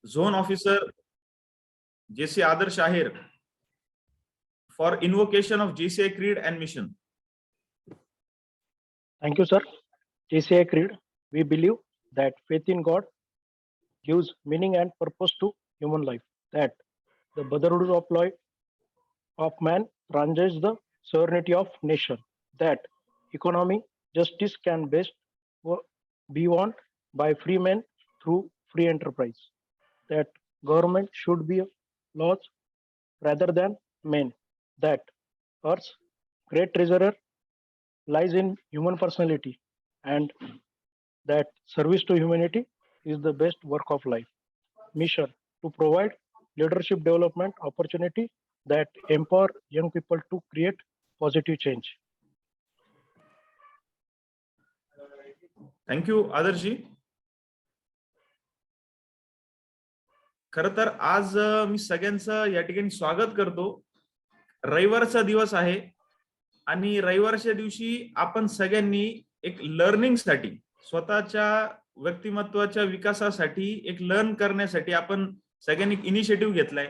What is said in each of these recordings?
Zone Officer JC Adarsh Ahir for invocation of JCI Creed and Mission. Thank you, sir. JCI Creed, we believe that faith in God gives meaning and purpose to human life, that the brotherhood of man transcends the sovereignty of nation, that economy, justice can best be won by free men through free enterprise, that government should be laws rather than men, that Earth's great treasure lies in human personality, and that service to humanity is the best work of life. Mission to provide leadership development opportunity that empower young people to create positive change. Thank you, Adarshi. खर तर आज मी सगळ्यांचं या ठिकाणी स्वागत करतो. रविवारचा दिवस आहे आणि रविवारच्या दिवशी आपण सगळ्यांनी एक लर्निंगसाठी, स्वतःच्या व्यक्तिमत्वाच्या विकासासाठी, एक लर्न करण्यासाठी आपण सगळ्यांनी इनिशिएटिव्ह घेतलाय.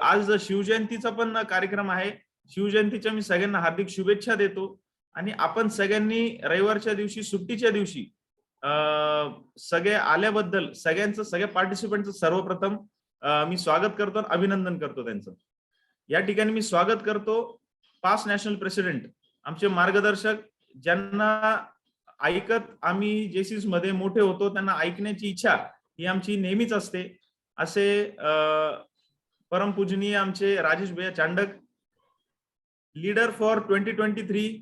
आज शिवजयंतीचा पण कार्यक्रम आहे. शिवजयंतीच्या मी सगळ्यांना हार्दिक शुभेच्छा देतो आणि आपण सगळ्यांनी रविवारच्या दिवशी, सुट्टीच्या दिवशी सगळे आल्याबद्दल सगळ्या पार्टिसिपंटचं सर्वप्रथम मी स्वागत करतो, अभिनंदन करतो त्यांचं. या ठिकाणी मी स्वागत करतो पास्ट नॅशनल प्रेसिडेंट, आमचे मार्गदर्शक, ज्यांना ऐकत आम्ही जेसीस मध्ये मोठे होतो, त्यांना ऐकण्याची इच्छा ही आमची नेहमीच असते. असे परमपूजनीय आमचे राजेश भैया Chandak, leader for 2023,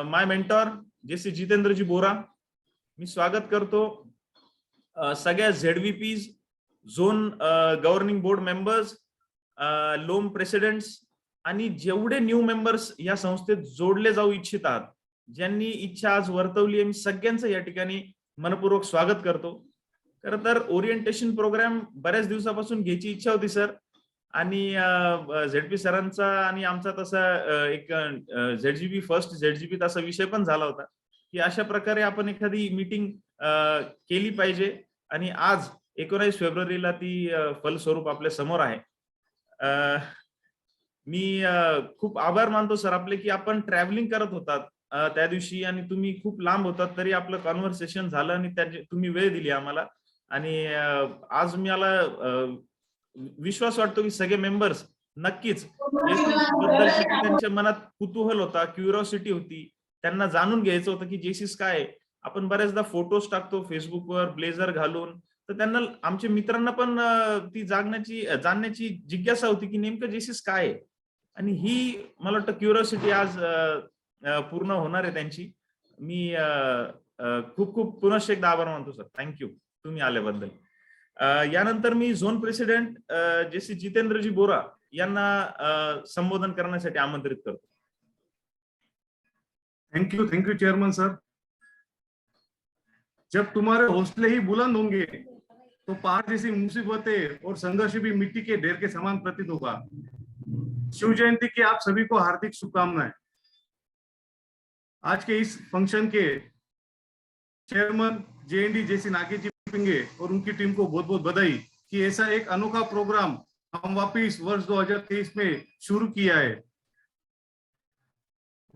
my mentor JC Jitendraji Bora. मी स्वागत करतो सगळ्या ZVPs, zone governing board members, LOM presidents आणि जेवढे न्यू मेंबर्स या संस्थेत जोडले जाऊ इच्छितात, ज्यांनी इच्छा आज वर्तवली आहे, मी सगळ्यांचं या ठिकाणी मनपूर्वक स्वागत करतो. खरं तर ओरिएंटेशन प्रोग्राम बऱ्याच दिवसापासून घ्यायची इच्छा होती सर, आणि ZP सरांचा आणि आमचा तसा एक ZGB फर्स्ट ZGB तसा विषय पण झाला होता की अशा प्रकारे आपण एखादी मीटिंग केली पाहिजे, आणि आज 19 फेब्रुवारीला ती फलस्वरूप आपल्या समोर आहे. मी खूप आभार मानतो सर आपले की आपण ट्रॅव्हलिंग करत होतात त्या दिवशी आणि तुम्ही खूप लांब होतात, तरी आपलं कॉन्व्हर्सेशन झालं आणि तुम्ही वेळ दिली आम्हाला. आणि आज मला विश्वास वाटतो की सगळे मेंबर्स नक्कीच बद्दलची त्यांच्या मनात कुतूहल होता, क्युरिओसिटी होती, त्यांना जाणून घ्यायचं होतं की जेसीस काय आहे. आपण बऱ्याचदा फोटोज टाकतो फेसबुकवर ब्लेझर घालून, तर त्यांना, आमच्या मित्रांना पण ती जाणण्याची जिज्ञासा होती की नेमकं जेसीस काय आहे. आणि ही मला वाटतं क्युरिओसिटी आज पूर्ण होणार आहे त्यांची. मी खूप खूप पुनश्च एकदा आभार मानतो सर. थँक्यू तुम्ही आल्याबद्दल. यानंतर मी झोन प्रेसिडेंट जेसी जितेंद्रजी बोरा यांना संबोधन करण्यासाठी आमंत्रित करतो. Thank you chairman sir. जब तुम्हारे हौसले ही बुलंद होंगे तो पहाड़ जैसी मुसीबतें और संघर्ष भी मिट्टी के ढेर के समान प्रतीत होगा. शिव जयंती की आप सभी को हार्दिक शुभकामनाएं. आज के इस फंक्शन के चेयरमैन JND जेसी नागेश जी पिंगे और उनकी टीम को बहुत बहुत बधाई कि ऐसा एक अनोखा प्रोग्राम हम वापिस वर्ष 2023 में शुरू किया है.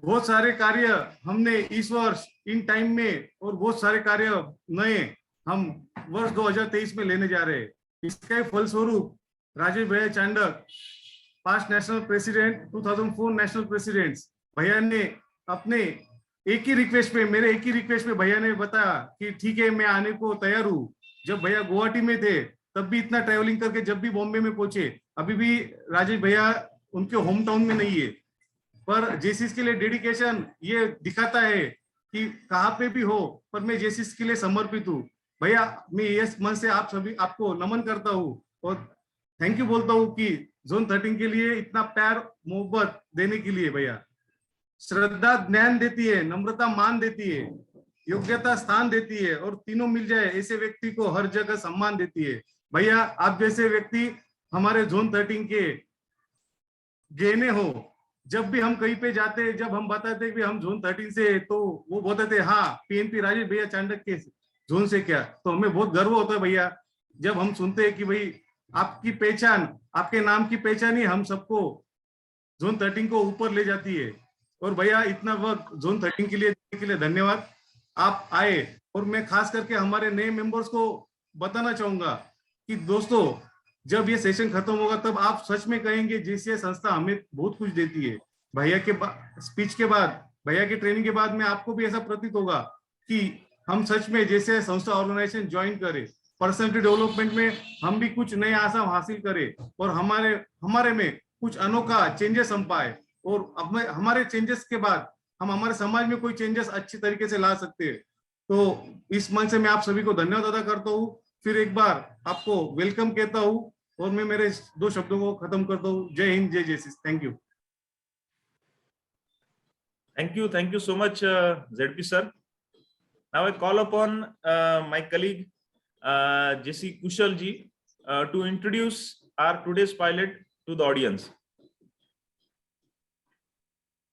बहुत सारे कार्य हमने इस वर्ष इन टाइम में और बहुत सारे कार्य नए हम वर्ष 2023 में लेने जा रहे हैं. इसका फलस्वरूप राजेश भैया Chandak, past national president, 2004 national presidents, भैया ने अपने मेरे एक ही रिक्वेस्ट में भैया ने बताया कि ठीक है मैं आने को तैयार हूँ. जब भैया गुवाहाटी में थे तब भी इतना ट्रैवलिंग करके जब भी बॉम्बे में पहुंचे, अभी भी राजेश भैया उनके होम टाउन में नहीं है, पर जेसीस के लिए डेडिकेशन ये दिखाता है कि कहाँ पे भी हो पर मैं जेसीस के लिए समर्पित हूँ. भैया मैं इस मन से आपको नमन करता हूँ और थैंक यू बोलता हूँ कि जोन 13 के लिए इतना प्यार मोहब्बत देने के लिए. भैया श्रद्धा ज्ञान देती है, नम्रता मान देती है, योग्यता स्थान देती है और तीनों मिल जाए ऐसे व्यक्ति को हर जगह सम्मान देती है. भैया आप जैसे व्यक्ति हमारे जोन 13 के गेने हो. जब भी हम कहीं पे जाते, जब हम बताते कि हम जोन 13 से, तो वो बोलते थे हाँ PNP राजेश भैया चांडक के जोन से क्या, तो हमें बहुत गर्व होता है भैया जब हम सुनते हैं कि भाई आपकी पहचान, आपके नाम की पहचान ही हम सबको जोन 13 को ऊपर ले जाती है। और भैया इतना वक्त जोन 13 के लिए धन्यवाद, आप आए। और मैं खास करके हमारे नए मेंबर्स को बताना चाहूंगा कि दोस्तों जब ये सेशन खत्म होगा तब आप सच में कहेंगे जेसीआई संस्था हमें बहुत कुछ देती है। भैया के स्पीच के बाद, भैया की ट्रेनिंग के बाद में आपको भी ऐसा प्रतीत होगा कि हम सच में जैसे संस्था ऑर्गेनाइजेशन ज्वाइन करें, पर्सनैलिटी डेवलपमेंट में हम भी कुछ नए आसाम हासिल करें और हमारे में कुछ अनोखा चेंजेस हम पाए। और अब हमारे चेंजेस के बाद हम हमारे समाज में कोई चेंजेस अच्छी तरीके से ला सकते हैं। तो इस मंच से मैं आप सभी को धन्यवाद अदा करता हूँ, फिर एक बार आपको वेलकम कहता हूँ और मैं मेरे 2 शब्दों को खत्म करता हूँ। जय हिंद, जय JCC. Thank you. Thank you so much, ZP sir. Now I call upon my colleague JC Kushal ji to introduce our today's pilot to the audience.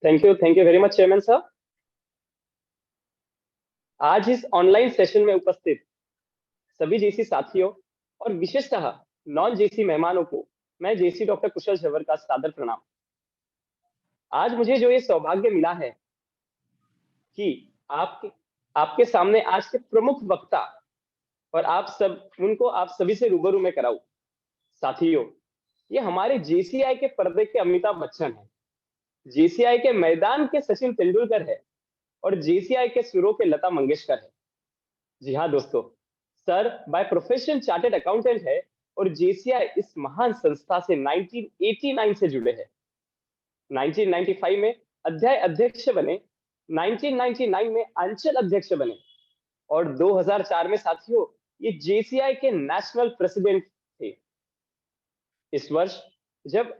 Thank you very much chairman sir. आज इस online session में उपस्थित सभी जेसी साथियों और विशेषतः non जेसी मेहमानों को मैं जेसी डॉक्टर कुशल झवर का सादर प्रणाम। आज मुझे जो ये सौभाग्य मिला है कि आपके सामने आज के प्रमुख वक्ता और आप सभी से रूबरू में कराऊं। साथियों, ये हमारे जेसीआई के पर्दे के अमिताभ बच्चन है, जेसीआई के मैदान के सचिन तेंदुलकर है और जेसीआई के सुरों के लता मंगेशकर है। जी हाँ दोस्तों, sir by profession chartered accountant है और जेसीआई इस महान संस्था से 1989 से जुड़े हैं। 1995 में अध्याय अध्यक्ष बने, 1999 में अंचल अध्यक्ष बने और 2004 में साथियों ये जेसीआई के नेशनल प्रेसिडेंट थे। इस वर्ष जब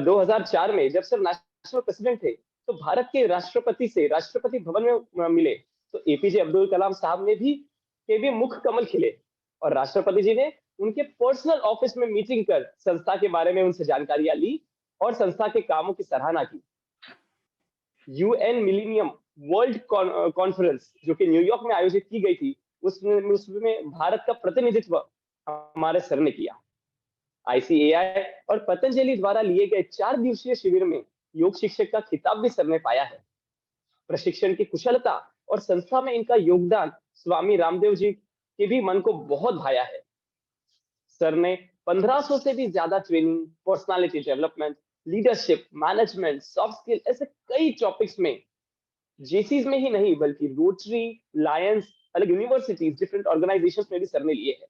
2004 में जब सर नेशनल प्रेसिडेंट थे तो भारत के राष्ट्रपति से राष्ट्रपति भवन में मिले तो एपीजे अब्दुल कलाम साहब ने भी मुख कमल खिले और राष्ट्रपति जी ने उनके पर्सनल ऑफिस में मीटिंग कर संस्था के बारे में उनसे जानकारियां ली और संस्था के कामों की सराहना की। यूएन मिलेनियम वर्ल्ड कॉन्फ्रेंस जो कि न्यूयॉर्क में आयोजित की गई थी, उसमें भारत का प्रतिनिधित्व हमारे सर ने किया। आईसीएआई और पतंजलि द्वारा लिए गए 4 दिवसीय शिविर में योग शिक्षक का खिताब भी सर ने पाया है। प्रशिक्षण की कुशलता और संस्था में इनका योगदान स्वामी रामदेव जी के भी मन को बहुत भाया है। सर ने 1500 से भी ज्यादा training, personality development, leadership, management, soft skill ऐसे कई टॉपिक्स में जेसीज में ही नहीं बल्कि रोटरी, लायंस, अलग यूनिवर्सिटीज, डिफरेंट ऑर्गेनाइजेशंस में भी सर ने लिए हैं।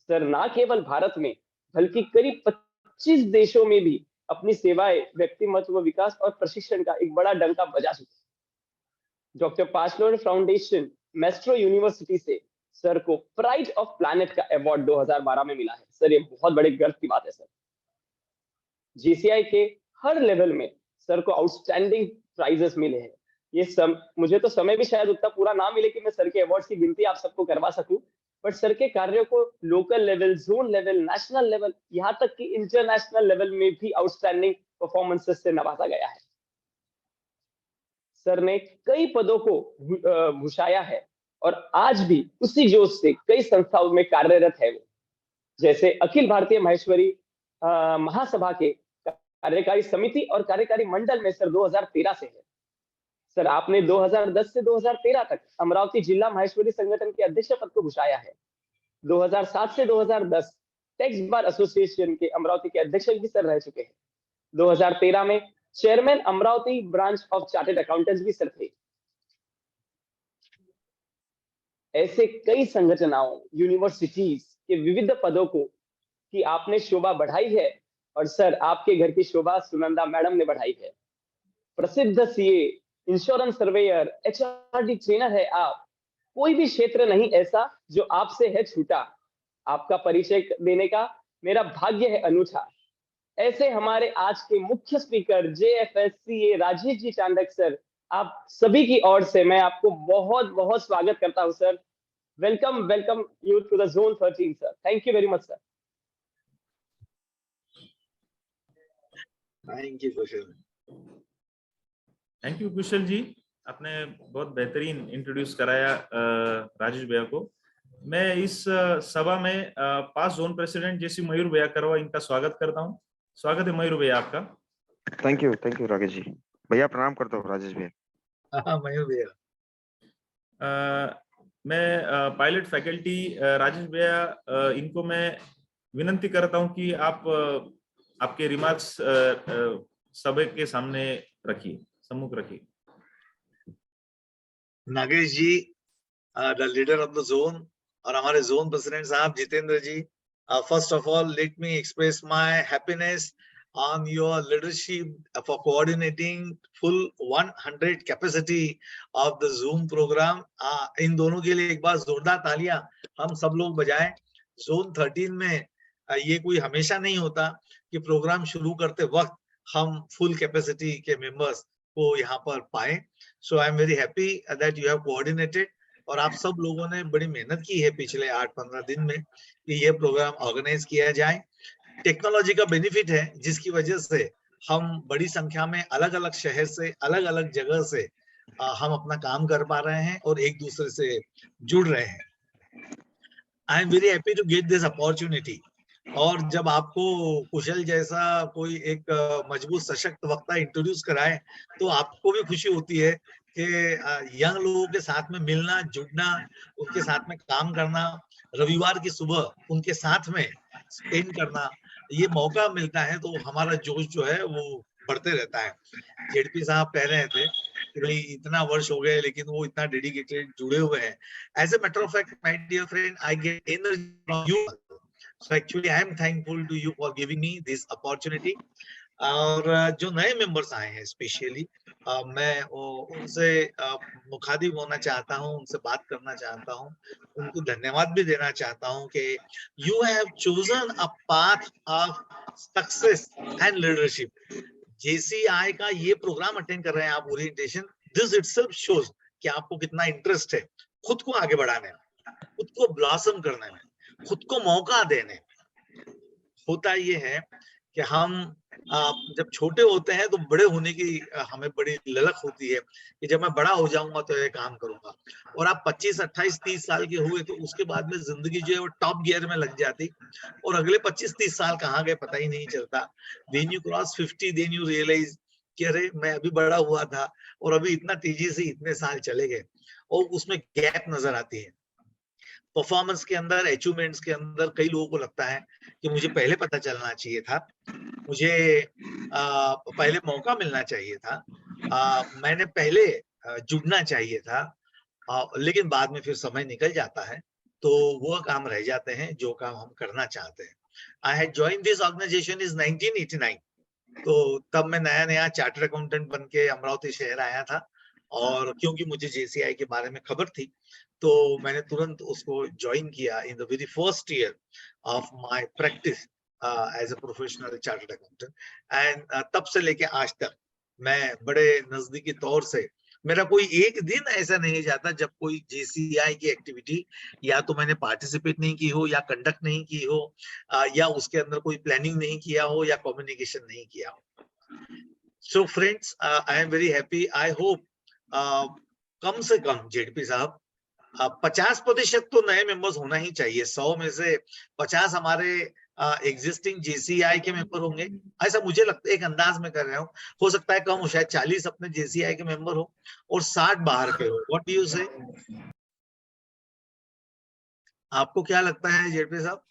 सर ना केवल भारत में बल्कि करीब 25 देशों में भी अपनी सेवाएं, व्यक्तिमत्व विकास और प्रशिक्षण का एक बड़ा डंका बजा चुके। डॉक्टर पासलोर फाउंडेशन मेस्ट्रो यूनिवर्सिटी से सर को प्राइड ऑफ प्लैनेट का अवार्ड 2012 में मिला है। सर ये बहुत बड़े गर्व की बात है। सर जेसीआई के हर लेवल में सर को आउटस्टैंडिंग प्राइजेस मिले हैं। मुझे तो समय भी शायद उतना पूरा ना मिले कि मैं सर के अवार्ड्स की गिनती आप सबको करवा सकूं, बट सर के कार्यों को local level, zone level, national level, यहाँ तक कि इंटरनेशनल लेवल में भी आउटस्टैंडिंग परफॉर्मेंसेस से नवाजा गया है। सर ने कई पदों को भूषाया है और आज भी उसी जोश से कई संस्थाओं में कार्यरत है वो, जैसे अखिल भारतीय महेश्वरी महासभा के कार्यकारी समिति और कार्यकारी मंडल में सर 2013 से है। सर आपने 2010 से 2013 तक अमरावती जिला महेश्वरी संगठन के अध्यक्ष पद को भूषाया है। 2007 से 2010 टैक्स बार एसोसिएशन के अमरावती के अध्यक्ष भी सर रह चुके हैं। 2013 में chairman Amravati branch of chartered accountants भी सर थे। ऐसे कई संगठनों, यूनिवर्सिटीज के विविध पदों को कि आपने शोभा बढ़ाई है और सर आपके घर की शोभा सुनंदा मैडम ने बढ़ाई है। प्रसिद्ध CA, insurance surveyor, HRD trainer है आप। कोई भी क्षेत्र नहीं ऐसा जो आपसे है छूटा। आपका परिचय देने का मेरा भाग्य है अनूठा। ऐसे हमारे आज के मुख्य स्पीकर जेएफएससीए राजेश जी चांडक सर, आप सभी की ओर से मैं आपको बहुत बहुत स्वागत करता हूं sir. Welcome you to the zone 13 sir. Thank you very much sir. Thank you Kushal. Thank you, Kushal ji. आपने बहुत बेहतरीन इंट्रोड्यूस कराया राजेश भैया को। मैं इस सभा में पास जोन प्रेसिडेंट जैसी मयूर भैया करवा इनका स्वागत करता हूँ। स्वागत है मयूर भैया आपका। Thank you Rakesh ji. भैया प्रणाम करता हूँ राजेश भैया। हाँ मयूर भैया। मैं पायलट फैकल्टी राजेश भैया इनको मैं विनंती करता हूं कि आप आपके रिमार्क्स सभा के सामने रखिए, सम्मुख रखिए। Nagesh ji, the leader of the zone, और हमारे जोन प्रेसिडेंट साहब Jitendra ji, first of all let me express my happiness on your leadership for coordinating full 100 capacity of the Zoom program. इन दोनों के लिए एक बार जोरदार तालियां हम सब लोग बजाएं। जोन 13 में ये कोई हमेशा नहीं होता कि प्रोग्राम शुरू करते वक्त हम फुल कैपेसिटी के मेंबर्स को यहाँ पर पाए। So I am very happy that you have coordinated, और आप सब लोगों ने बड़ी मेहनत की है पिछले 8-15 दिन में कि ये प्रोग्राम ऑर्गेनाइज किया जाए। टेक्नोलॉजी का बेनिफिट है जिसकी वजह से हम बड़ी संख्या में अलग अलग शहर से, अलग अलग जगह से हम अपना काम कर पा रहे हैं और एक दूसरे से जुड़ रहे हैं। I am very happy to get this opportunity. और जब आपको कुशल जैसा कोई एक मजबूत सशक्त वक्ता इंट्रोड्यूस कराए तो आपको भी खुशी होती है कि यंग लोगों के साथ में मिलना, जुड़ना, उनके साथ में काम करना, रविवार की सुबह उनके साथ में स्पेंड करना, ये मौका मिलता है तो हमारा जोश जो है वो बढ़ते रहता है। जेडपी साहब कह रहे थे कि भाई इतना वर्ष हो गए लेकिन वो इतना डेडिकेटेड जुड़े हुए हैं। As a matter of fact my dear friend, I get energy from you, so actually I am thankful to you for giving me this opportunity. और जो नए मेंबर्स आए हैं स्पेशली, मैं उनसे मुखातिब होना चाहता हूं, उनसे बात करना चाहता हूं, उनको धन्यवाद भी देना चाहता हूं कि you have chosen a path of success and leadership. JCI का ये प्रोग्राम अटेंड कर रहे हैं आप, ओरिएंटेशन, दिस इटसेल्फ शोज कि आपको कितना इंटरेस्ट है खुद को आगे बढ़ाने में, खुद को ब्लॉसम करने में, खुद को मौका देने में। होता ये है कि हम जब छोटे होते हैं तो बड़े होने की हमें बड़ी ललक होती है कि जब मैं बड़ा हो जाऊंगा तो ये काम करूंगा। और आप 25, 28, 30 साल के हुए तो उसके बाद में जिंदगी जो है वो टॉप गियर में लग जाती, और अगले 25-30 साल कहाँ गए पता ही नहीं चलता। When you cross 50 then you realise कि अरे मैं अभी बड़ा हुआ था और अभी इतना तेजी से इतने साल चले गए, और उसमें गैप नजर आती है। परफॉर्मेंस के अंदर, अचीवमेंट्स के अंदर कई लोगों को लगता है कि मुझे पहले पता चलना चाहिए था, मुझे पहले मौका मिलना चाहिए था, मैंने पहले जुड़ना चाहिए था, लेकिन बाद में फिर समय निकल जाता है तो वो काम रह जाते हैं जो काम हम करना चाहते हैं। I had join this organisation is 1989, तो तब मैं नया नया चार्टर्ड अकाउंटेंट बन के अमरावती शहर आया था, और क्योंकि मुझे जेसीआई के बारे में खबर थी तो मैंने तुरंत उसको ज्वाइन किया in the very first year of my practice as a professional chartered accountant. And तब से लेके आज तक मैं बड़े नजदीकी तौर से, मेरा कोई एक दिन ऐसा नहीं जाता जब कोई जेसीआई की एक्टिविटी या तो मैंने पार्टिसिपेट नहीं की हो, या कंडक्ट नहीं की हो, या उसके अंदर कोई प्लानिंग नहीं किया हो, या कम्युनिकेशन नहीं किया हो। So friends, I am very happy. I hope कम से कम जेडपी साहब 50% तो नए मेंबर्स होना ही चाहिए। 100 में से 50 हमारे एग्जिस्टिंग जेसीआई के मेंबर होंगे, ऐसा मुझे लगता है, एक अंदाज में कर रहा हूँ। हो सकता है कम हो, शायद 40 अपने जेसीआई के मेंबर हो और 60 बाहर के हो। व्हाट डू यू से? आपको क्या लगता है जेडपी साहब?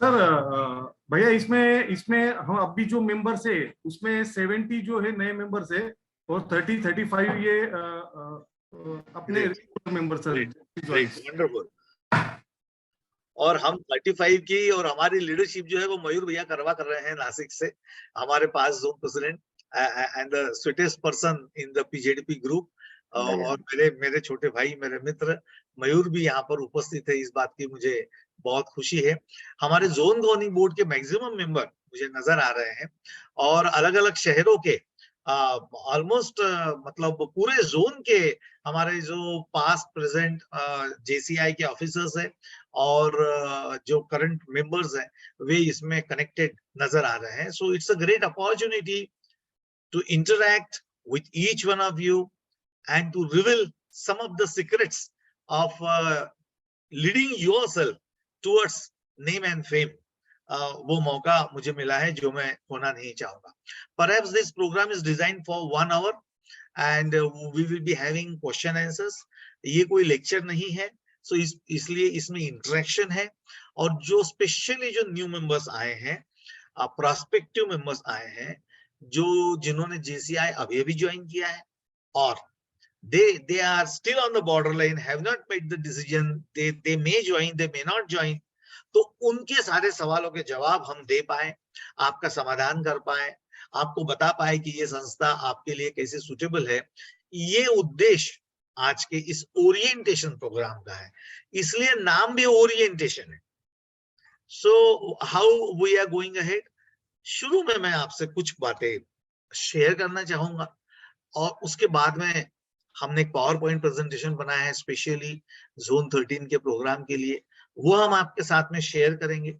सर भैया इसमें हम अभी जो मेंबर्स है उसमें 70 जो है नए मेंबर्स है और 30-35 ये अपने मेंबर्स है। वंडरफुल। और हम 35 की, और हमारी लीडरशिप जो है वो मयूर भैया करवा कर रहे हैं नासिक से, हमारे पास zone president and the sweetest person in the PZP group. और मेरे छोटे भाई, मेरे मित्र मयूर भी यहाँ पर उपस्थित है, इस बात की मुझे बहुत खुशी है। हमारे जोन गवर्निंग बोर्ड के मैक्सिमम मेंबर मुझे नजर आ रहे हैं, और अलग अलग शहरों के ऑलमोस्ट मतलब पूरे जोन के हमारे जो पास्ट प्रेजेंट जेसीआई के ऑफिसर्स हैं और जो करंट मेंबर्स हैं वे इसमें कनेक्टेड नजर आ रहे हैं। So it's a great opportunity to interact with each one of you, and to reveal some of the secrets of leading yourself towards name and fame. वो मौका मुझे मिला है जो मैं खोना नहीं चाहूंगा. Perhaps this program is designed for 1 hour and we will be having question answers. ये कोई लेक्चर नहीं है, सो इसलिए इसमें इंटरेक्शन है. और जो स्पेशली जो न्यू मेंबर्स आए हैं, प्रोस्पेक्टिव मेंबर्स आए हैं, जिन्होंने JCI अभी अभी ज्वाइन किया है और they are still on the borderline, have not made the decision, they may join, they may not join, तो उनके सारे सवालों के जवाब हम दे पाए, आपका समाधान कर पाए, आपको बता पाए कि ये संस्था आपके लिए कैसे सुटेबल है. ये उद्देश्य आज के इस ओरिएंटेशन प्रोग्राम का है, इसलिए नाम भी ओरिएंटेशन है. So how we are going ahead. शुरू में मैं आपसे कुछ बातें शेयर करना चाहूंगा और उसके बाद में हमने एक पावर पॉइंट प्रेजेंटेशन बनाया है स्पेशली जोन 13 के प्रोग्राम के लिए, वो हम आपके साथ में शेयर करेंगे,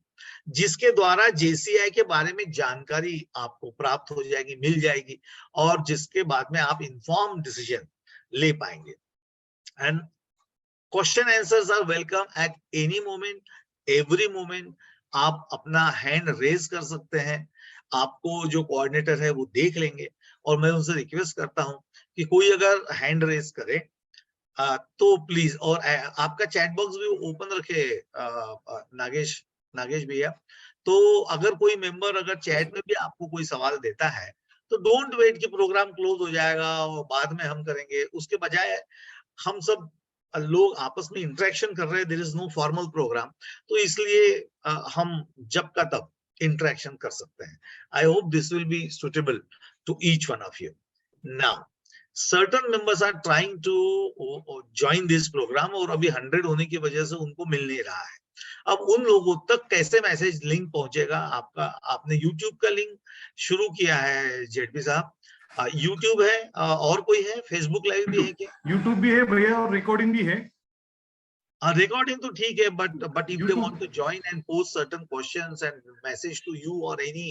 जिसके द्वारा JCI के बारे में जानकारी आपको प्राप्त हो जाएगी, मिल जाएगी और जिसके बाद में आप इन्फॉर्म डिसीजन ले पाएंगे. And question answers are welcome at any moment, every moment. आप अपना हैंड रेज कर सकते हैं, आपको जो कोऑर्डिनेटर है वो देख लेंगे और मैं उनसे रिक्वेस्ट करता हूं कि कोई अगर हैंड रेज करे तो प्लीज, और आपका चैट बॉक्स भी ओपन रखे नागेश भैया. तो अगर कोई मेंबर अगर चैट में भी आपको कोई सवाल देता है तो डोंट वेट कि प्रोग्राम क्लोज हो जाएगा और बाद में हम करेंगे. उसके बजाय हम सब लोग आपस में इंटरेक्शन कर रहे हैं, there is no formal programme, तो इसलिए हम जब का तब इंटरेक्शन कर सकते हैं. I hope this will be suitable to each one of you. Now certain members are trying to join this program और अभी 100 होने की वजह से उनको मिल नहीं रहा है. अब उन लोगों तक कैसे मैसेज लिंक पहुंचेगा आपका? आपने YouTube का लिंक शुरू किया है जेडपी साहब, YouTube है और कोई है, Facebook लाइव भी है क्या? YouTube भी है भैया और रिकॉर्डिंग भी है. रिकॉर्डिंग तो ठीक है, but if they want to join and post certain questions and message to you or any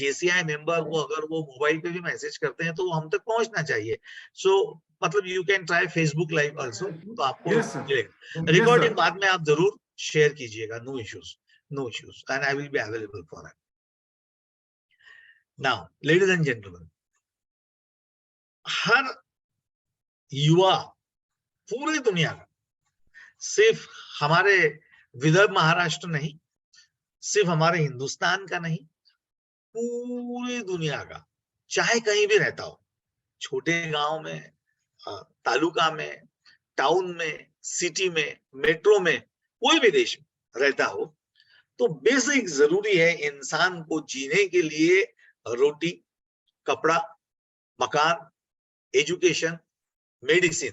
JCI member, वो अगर वो मोबाइल पे भी मैसेज करते हैं तो हम तक पहुंचना चाहिए. सो मतलब you can try Facebook live also, तो आपको मिलेगा. रिकॉर्डिंग बाद में आप जरूर शेयर कीजिएगा, no issues and I will be available for it. Now ladies and gentlemen, हर युवा पूरी दुनिया का, सिर्फ हमारे विदर्भ महाराष्ट्र नहीं, सिर्फ हमारे हिंदुस्तान का नहीं, पूरी दुनिया का, चाहे कहीं भी रहता हो, छोटे गांव में, तालुका में, टाउन में, सिटी में, मेट्रो में, कोई भी देश में रहता हो, तो बेसिक जरूरी है इंसान को जीने के लिए रोटी, कपड़ा, मकान, एजुकेशन, मेडिसिन.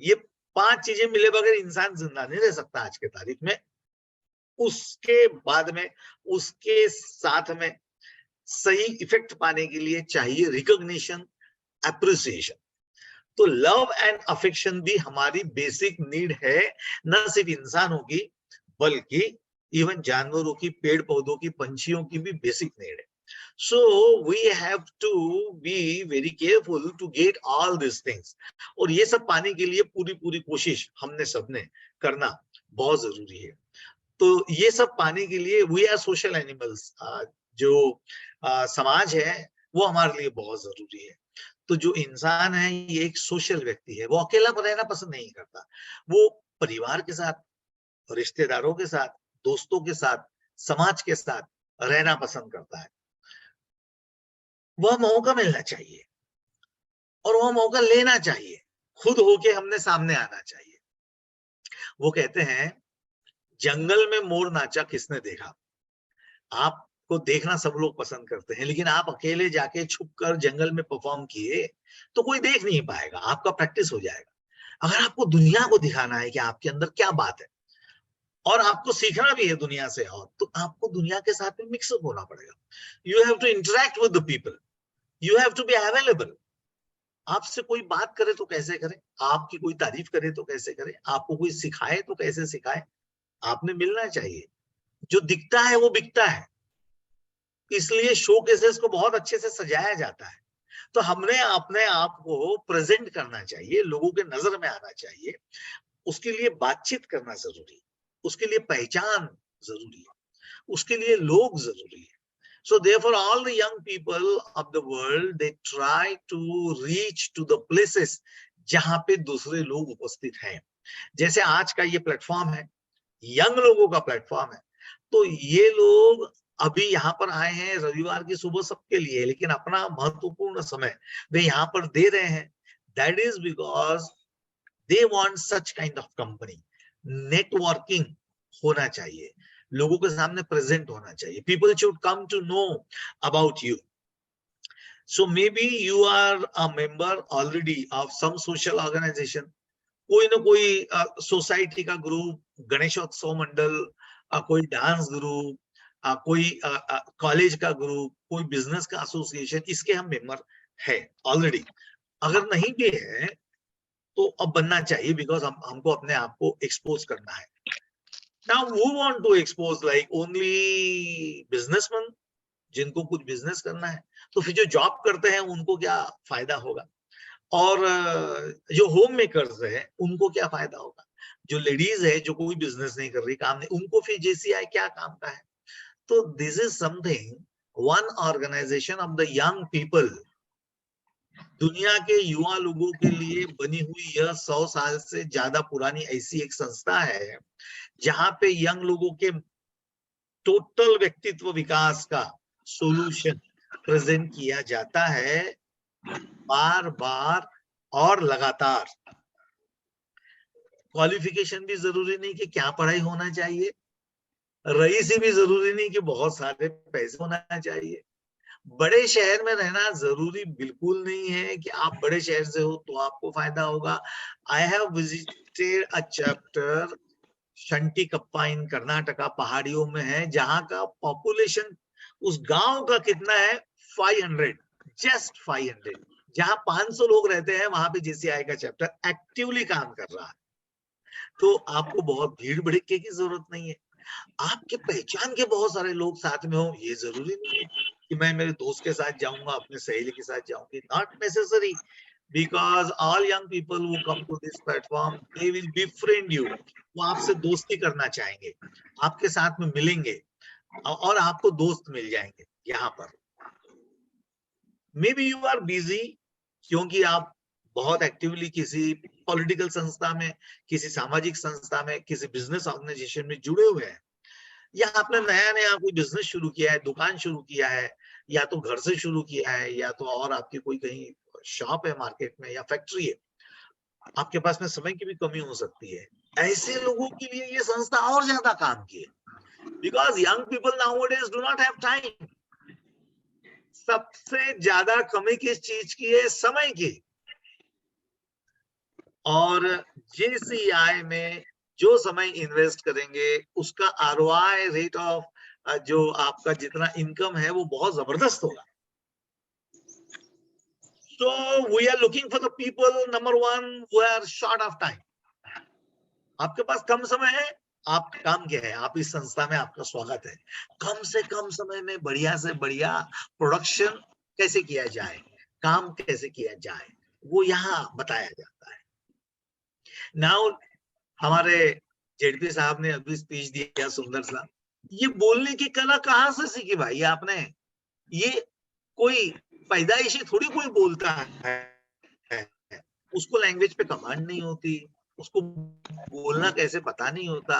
ये 5 चीजें मिले बगैर इंसान जिंदा नहीं रह सकता आज के तारीख में. उसके बाद में, उसके साथ में सही इफेक्ट पाने के लिए चाहिए रिकॉग्निशन, अप्रिसिएशन. तो लव एंड अफेक्शन भी हमारी बेसिक नीड है, न सिर्फ इंसानों की बल्कि इवन जानवरों की, पेड़ पौधों की, पंछियों की भी बेसिक नीड है. So we have to be very careful to get all these things. और ये सब पाने के लिए पूरी कोशिश हमने सबने करना बहुत जरूरी है. तो ये सब पाने के लिए we are social animals. जो समाज है वो हमारे लिए बहुत जरूरी है. तो जो इंसान है ये एक सोशल व्यक्ति है, वो अकेला रहना पसंद नहीं करता. वो परिवार के साथ, रिश्तेदारों के साथ, दोस्तों के साथ, समाज के साथ रहना पसंद करता है. वह मौका मिलना चाहिए और वह मौका लेना चाहिए, खुद होके हमने सामने आना चाहिए. वो कहते हैं जंगल में मोर नाचा किसने देखा. आपको देखना सब लोग पसंद करते हैं, लेकिन आप अकेले जाके छुपकर जंगल में परफॉर्म किए तो कोई देख नहीं पाएगा, आपका प्रैक्टिस हो जाएगा. अगर आपको दुनिया को दिखाना है कि आपके अंदर क्या बात है और आपको सीखना भी है दुनिया से, और तो आपको दुनिया के साथ में मिक्सअप होना पड़ेगा. You have to interact with the people, you have to be available. आपसे कोई बात करे तो कैसे करे, आपकी कोई तारीफ करे तो कैसे करे, आपको कोई सिखाए तो कैसे सिखाए. आपने मिलना चाहिए. जो दिखता है वो बिकता है, इसलिए शो केसेस को बहुत अच्छे से सजाया जाता है. तो हमने अपने आप को प्रेजेंट करना चाहिए, लोगों के नजर में आना चाहिए, उसके लिए बातचीत करना जरूरी है, उसके लिए पहचान जरूरी है, उसके लिए लोग जरूरी है. So therefore all the young people of the world they try to reach to the places जहां पे दूसरे लोग उपस्थित हैं. जैसे आज का ये प्लेटफॉर्म है, यंग लोगों का प्लेटफॉर्म है, तो ये लोग अभी यहाँ पर आए हैं रविवार की सुबह सबके लिए, लेकिन अपना महत्वपूर्ण समय वे यहाँ पर दे रहे हैं. That is because they want such kind of company. Networking होना चाहिए, लोगों के सामने प्रेजेंट होना चाहिए. People should come to know about you. So maybe you are a member already of some social organization. कोई ना कोई सोसाइटी का ग्रुप, गणेशोत्सव मंडल, कोई डांस ग्रुप, कोई कॉलेज का ग्रुप, कोई बिजनेस का एसोसिएशन, इसके हम मेंबर है ऑलरेडी. अगर नहीं भी है तो अब बनना चाहिए, बिकॉज हमको अपने आप को एक्सपोज करना है. Now who want to expose like only businessmen, जिनको कुछ बिजनेस करना है, तो फिर जो जॉब करते हैं उनको क्या फायदा होगा, और जो होम मेकर्स है उनको क्या फायदा होगा, जो लेडीज है जो कोई बिजनेस नहीं कर रही, काम नहीं, उनको फिर जेसीआई क्या काम का है. तो this is something, one organisation of the young people, दुनिया के युवा लोगों के लिए बनी हुई यह 100 साल से ज्यादा पुरानी ऐसी एक संस्था है जहां पे यंग लोगों के टोटल व्यक्तित्व विकास का सॉल्यूशन प्रेजेंट किया जाता है, बार बार और लगातार. क्वालिफिकेशन भी जरूरी नहीं कि क्या पढ़ाई होना चाहिए, रईसी भी जरूरी नहीं कि बहुत सारे पैसे होना चाहिए, बड़े शहर में रहना जरूरी बिल्कुल नहीं है कि आप बड़े शहर से हो तो आपको फायदा होगा. I have visited a chapter Shantikappa in Karnataka, पहाड़ियों में है, जहां का पॉपुलेशन उस गांव का कितना है, 500, जस्ट 500. जहां 500 लोग रहते हैं वहां पे जेसीआई का चैप्टर एक्टिवली काम कर रहा है. तो आपको बहुत भीड़ भड़के की जरूरत नहीं है, आपके पहचान के बहुत सारे लोग साथ में हो, ये जरूरी नहीं है कि मैं मेरे दोस्त के साथ जाऊंगा, अपने सहेली के साथ जाऊंगी. Not necessary, because all young people who come to this platform they will befriend you. वो आपसे दोस्ती करना चाहेंगे, आपके साथ में मिलेंगे और आपको दोस्त मिल जाएंगे यहाँ पर. Maybe you are busy क्योंकि आप बहुत एक्टिवली किसी पॉलिटिकल संस्था में, किसी सामाजिक संस्था में, किसी बिजनेस ऑर्गेनाइजेशन में जुड़े हुए हैं, या आपने नया कोई बिजनेस शुरू किया है, दुकान शुरू किया है, या तो घर से शुरू किया है, या तो और आपकी कोई कहीं शॉप है मार्केट में या फैक्ट्री है, आपके पास में समय की भी कमी हो सकती है. ऐसे लोगों के लिए ये संस्था और ज्यादा काम की है, because young people nowadays do not have time. सबसे ज्यादा कमी किस चीज की है, समय की. और जेसीआई में जो समय इन्वेस्ट करेंगे उसका आरओआई रेट ऑफ जो आपका जितना इनकम है वो बहुत जबरदस्त होगा. So we are looking for the people, number one, who are short of time. आपके पास कम समय है, आपका काम क्या है, आप इस संस्था में, आपका स्वागत है. कम से कम समय में बढ़िया से बढ़िया प्रोडक्शन कैसे किया जाए, काम कैसे किया जाए, वो यहाँ बताया जाता है. नाउ हमारे जेडपी साहब ने अभी स्पीच दिया सुंदर सा. ये बोलने की कला कहाँ से सीखी भाई आपने? ये कोई पैदाइशी थोड़ी कोई बोलता है, उसको लैंग्वेज पे कमांड नहीं होती, उसको बोलना कैसे पता नहीं होता.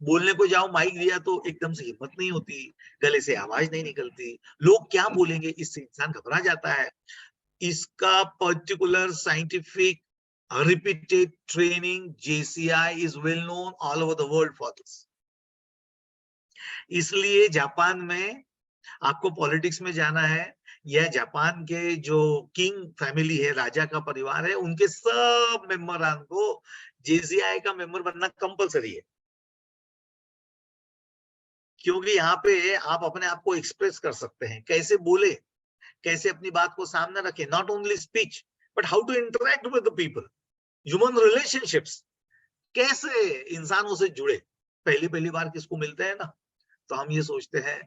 बोलने को जाओ, माइक दिया तो एकदम से हिम्मत नहीं होती, गले से आवाज नहीं निकलती, लोग क्या बोलेंगे इससे इंसान घबरा जाता है. इसका particular scientific repeated training, JCI is well known all over the world for this. इसलिए जापान में आपको पॉलिटिक्स में जाना है, या जापान के जो किंग फैमिली है, राजा का परिवार है, उनके सब मेंबरान को जेसीआई का मेंबर बनना कंपलसरी है. क्योंकि यहाँ पे आप अपने आप को एक्सप्रेस कर सकते हैं, कैसे बोले, कैसे अपनी बात को सामने रखें. Not only speech but how to interact with the people, human relationships, कैसे इंसानों से जुड़े. पहली बार किसको मिलते हैं ना, तो हम ये सोचते हैं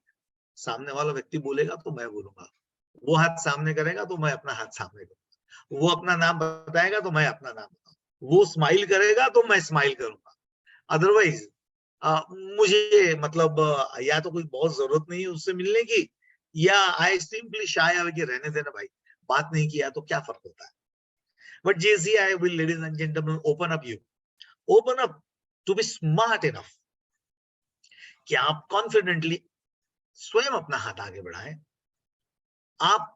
सामने वाला व्यक्ति बोलेगा तो मैं बोलूंगा, वो हाथ सामने करेगा तो मैं अपना हाथ सामने करूंगा, वो अपना नाम बताएगा तो मैं अपना नाम बताऊंगा, वो स्माइल करेगा तो मैं स्माइल करूंगा। अदरवाइज मुझे मतलब या तो कोई बहुत जरूरत नहीं है उससे मिलने की, या आई सिंपली शाय अवे कि रहने देना भाई, बात नहीं किया तो क्या फर्क होता है। But JCI will, ladies and gentlemen, open up to be smart enough कि आप कॉन्फिडेंटली स्वयं अपना हाथ आगे बढ़ाएं, आप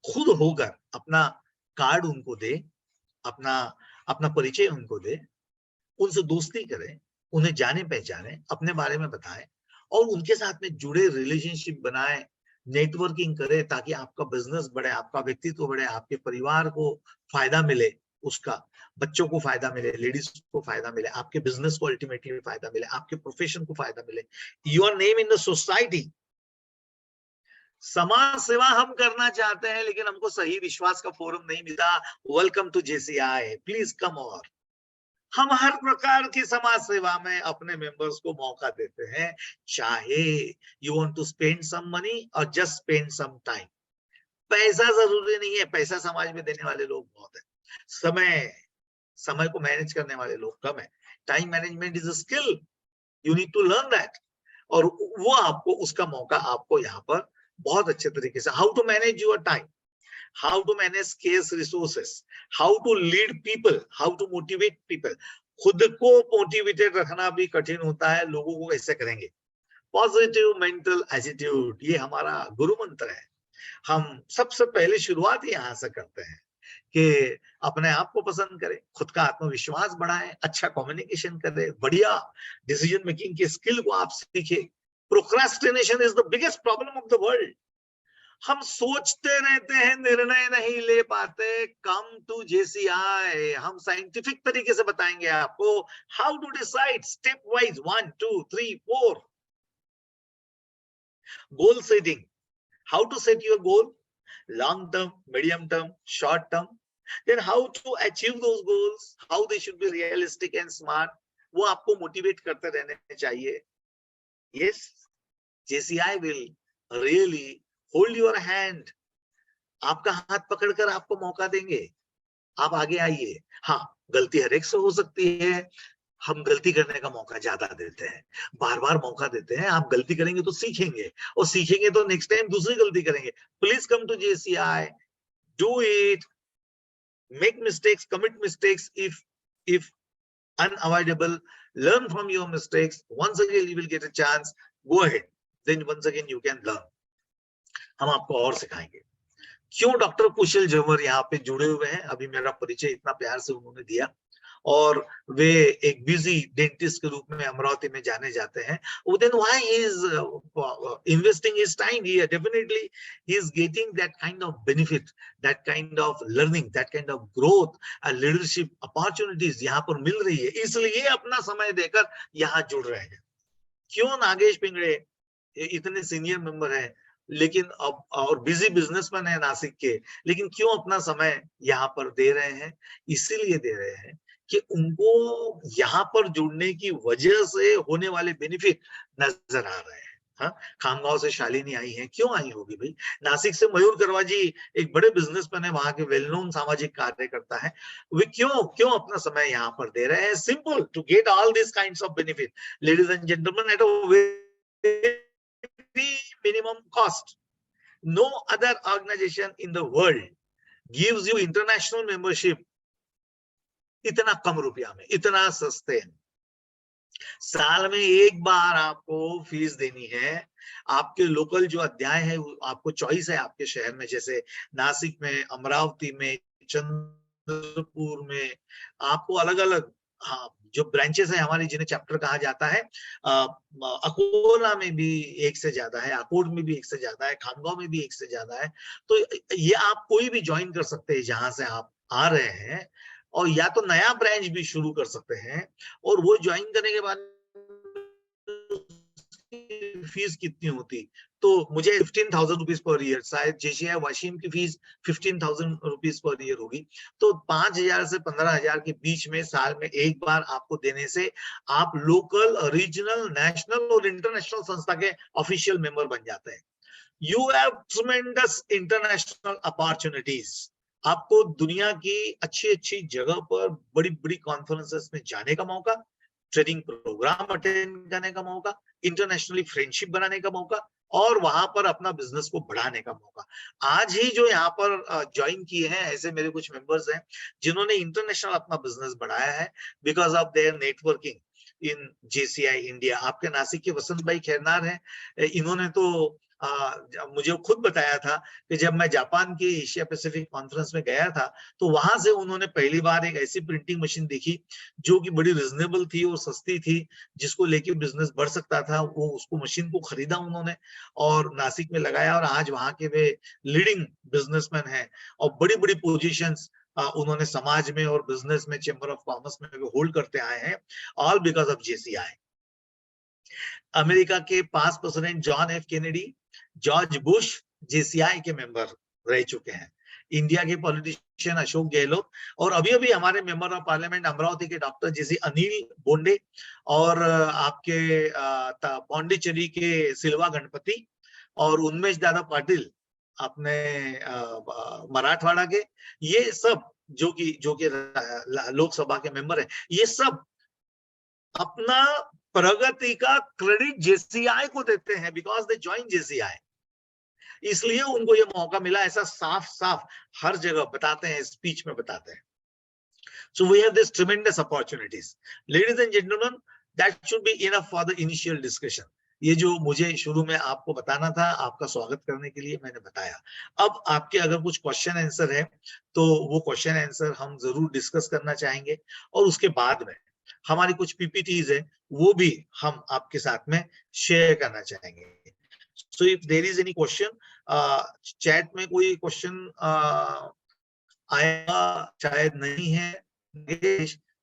खुद होकर अपना कार्ड उनको दे, अपना अपना परिचय उनको दे, उनसे दोस्ती करें, उन्हें जाने पहचाने, अपने बारे में बताएं और उनके साथ में जुड़े रिलेशनशिप बनाएं, नेटवर्किंग करें ताकि आपका बिजनेस बढ़े, आपका व्यक्तित्व बढ़े, आपके परिवार को फायदा मिले, उसका बच्चों को फायदा मिले, लेडीज को फायदा मिले, आपके बिजनेस को अल्टीमेटली फायदा मिले, आपके प्रोफेशन को फायदा मिले, your name in the society. समाज सेवा हम करना चाहते हैं लेकिन हमको सही विश्वास का फोरम नहीं मिला। Welcome to JCI, please come. और हम हर प्रकार की समाज सेवा में अपने मेंबर्स को मौका देते हैं, चाहे you want to spend some money और जस्ट स्पेंड सम टाइम। पैसा जरूरी नहीं है, पैसा समाज में देने वाले लोग बहुत है, समय को मैनेज करने वाले लोग कम है। Time management is a skill, you need to learn that, और वो आपको उसका मौका आपको यहाँ पर बहुत अच्छे तरीके से, how to manage your time, how to manage scarce resources, how to lead people, how to motivate people। खुद को मोटिवेटेड रखना भी कठिन होता है, लोगों को कैसे करेंगे। पॉजिटिव मेंटल एटीट्यूड, ये हमारा गुरु मंत्र है। हम सबसे पहले शुरुआत यहाँ से करते हैं कि अपने आप को पसंद करें, खुद का आत्मविश्वास बढ़ाएं, अच्छा कम्युनिकेशन करें, बढ़िया डिसीजन मेकिंग की स्किल को आप सीखें। Procrastination is the biggest problem of the world. हम सोचते रहते हैं, निर्णय नहीं ले पाते। कम टू JCI, हम साइंटिफिक तरीके से बताएंगे आपको how to decide step wise, 1 2 3 4। Goal setting, how to set your goal, long term, medium term, short term, then how to achieve those goals, how they should be realistic and smart. वो आपको motivate करते रहने चाहिए। Yes, JCI will really hold your hand, आपका हाथ पकड़कर आपको मौका देंगे, आप आगे आइए। हाँ, गलती हर एक से हो सकती है, हम गलती करने का मौका ज्यादा देते हैं, बार बार मौका देते हैं। आप गलती करेंगे तो सीखेंगे, और सीखेंगे तो नेक्स्ट टाइम दूसरी गलती करेंगे। Please come to JCI, do it, make mistakes, commit mistakes if unavoidable, learn from your mistakes. Once again you will get a chance, go ahead, then once again you can learn। हम आपको और सिखाएंगे। क्यों doctor कुशल झंवर यहाँ पे जुड़े हुए हैं, अभी मेरा परिचय इतना प्यार से उन्होंने दिया, और वे एक बिजी डेंटिस्ट के रूप में अमरावती में जाने जाते हैं। Then why he is investing his time here? Definitely he is getting that kind of benefit, that kind of learning, that kind of growth and leadership opportunities यहाँ पर मिल रही है, इसलिए अपना समय देकर यहाँ जुड़ रहे हैं। क्यों नागेश पिंगड़े इतने सीनियर मेंबर हैं, लेकिन अब और बिजी बिजनेसमैन है नासिक के, लेकिन क्यों अपना समय यहाँ पर दे रहे हैं? इसीलिए दे रहे हैं कि उनको यहाँ पर जुड़ने की वजह से होने वाले बेनिफिट नजर आ रहे हैं। हाँ, खामगांव से शालिनी आई हैं, क्यों आई होगी भाई? नासिक से मयूर करवा जी एक बड़े बिजनेसमैन है, वहां के वेल नोन सामाजिक कार्यकर्ता है, वे क्यों अपना समय यहाँ पर दे रहे हैं? Simple, to get all this kinds of benefit, ladies and gentleman, at a minimum cost. No other organization in the world gives you international membership इतना कम रुपया में, इतना सस्ते। साल में एक बार आपको फीस देनी है। आपके लोकल जो अध्याय है, आपको चॉइस है आपके शहर में, जैसे नासिक में, अमरावती में, चंद्रपुर में, आपको अलग अलग हाँ जो ब्रांचेस है हमारी, जिन्हें चैप्टर कहा जाता है। अकोला में भी एक से ज्यादा है, अकोट में भी एक से ज्यादा है, खामगांव में भी एक से ज्यादा है। तो ये आप कोई भी ज्वाइन कर सकते हैं जहां से आप आ रहे हैं, और या तो नया ब्रांच भी शुरू कर सकते हैं। और वो ज्वाइन करने के बाद फीस कितनी होती, तो मुझे 15,000 रुपीज पर ईयर, शायद JCI वाशिम की फीस 15,000 रुपीज पर ईयर होगी। तो 5,000 से 15,000 के बीच में साल में एक बार आपको देने से आप लोकल, रीजनल, नेशनल और इंटरनेशनल संस्था के ऑफिशियल मेंबर बन जाते हैं। You have tremendous international opportunities. आपको दुनिया की अच्छी अच्छी जगह पर बड़ी बड़ी कॉन्फ्रेंसेस में जाने का मौका, ट्रेनिंग प्रोग्राम अटेंड करने का मौका, इंटरनेशनली फ्रेंडशिप बनाने का मौका और वहां पर अपना बिजनेस को बढ़ाने का मौका। आज ही जो यहाँ पर ज्वाइन किए हैं ऐसे मेरे कुछ मेंबर्स हैं जिन्होंने इंटरनेशनल अपना बिजनेस बढ़ाया है because of their networking in JCI India. आपके नासिक के वसंत भाई खैरनार हैं, इन्होंने तो मुझे खुद बताया था कि जब मैं जापान के एशिया पैसिफिक कॉन्फ्रेंस में गया था तो वहां से उन्होंने पहली बार एक ऐसी प्रिंटिंग मशीन देखी जो कि बड़ी रिजनेबल थी और सस्ती थी, जिसको लेके बिजनेस बढ़ सकता था। वो उसको मशीन को खरीदा उन्होंने और नासिक में लगाया और आज वहां के वे लीडिंग बिजनेसमैन हैं और बड़ी बड़ी पोजीशंस उन्होंने समाज में और बिजनेस में, चैम्बर ऑफ कॉमर्स में होल्ड करते आए हैं, all because of JCI। America के past president John F Kennedy, George Bush JCI के मेंबर रह चुके हैं। इंडिया के पॉलिटिशियन अशोक गहलोत और अभी अभी हमारे मेंबर ऑफ पार्लियामेंट अमरावती के डॉक्टर जैसे अनिल बोंडे और आपके पौंडीचेरी के सिल्वा गणपति और उन्मेष दादा पाटिल अपने मराठवाड़ा के, ये सब जो कि लोकसभा के मेंबर है, ये सब अपना प्रगति का क्रेडिट JCI को देते हैं बिकॉज दे ज्वाइन JCI। इसलिए उनको ये मौका मिला, ऐसा साफ साफ हर जगह बताते हैं, स्पीच में बताते हैं। So we have this tremendous opportunities. Ladies and gentlemen, that should be enough for the initial discussion. ये जो मुझे शुरू में आपको बताना था, आपका स्वागत करने के लिए मैंने बताया। अब आपके अगर कुछ क्वेश्चन आंसर है तो वो क्वेश्चन आंसर हम जरूर डिस्कस करना चाहेंगे और उसके बाद में हमारी कुछ PPTs है वो भी हम आपके साथ में शेयर करना चाहेंगे। So if there is any question, chat में कोई क्वेश्चन आएगा शायद नहीं है।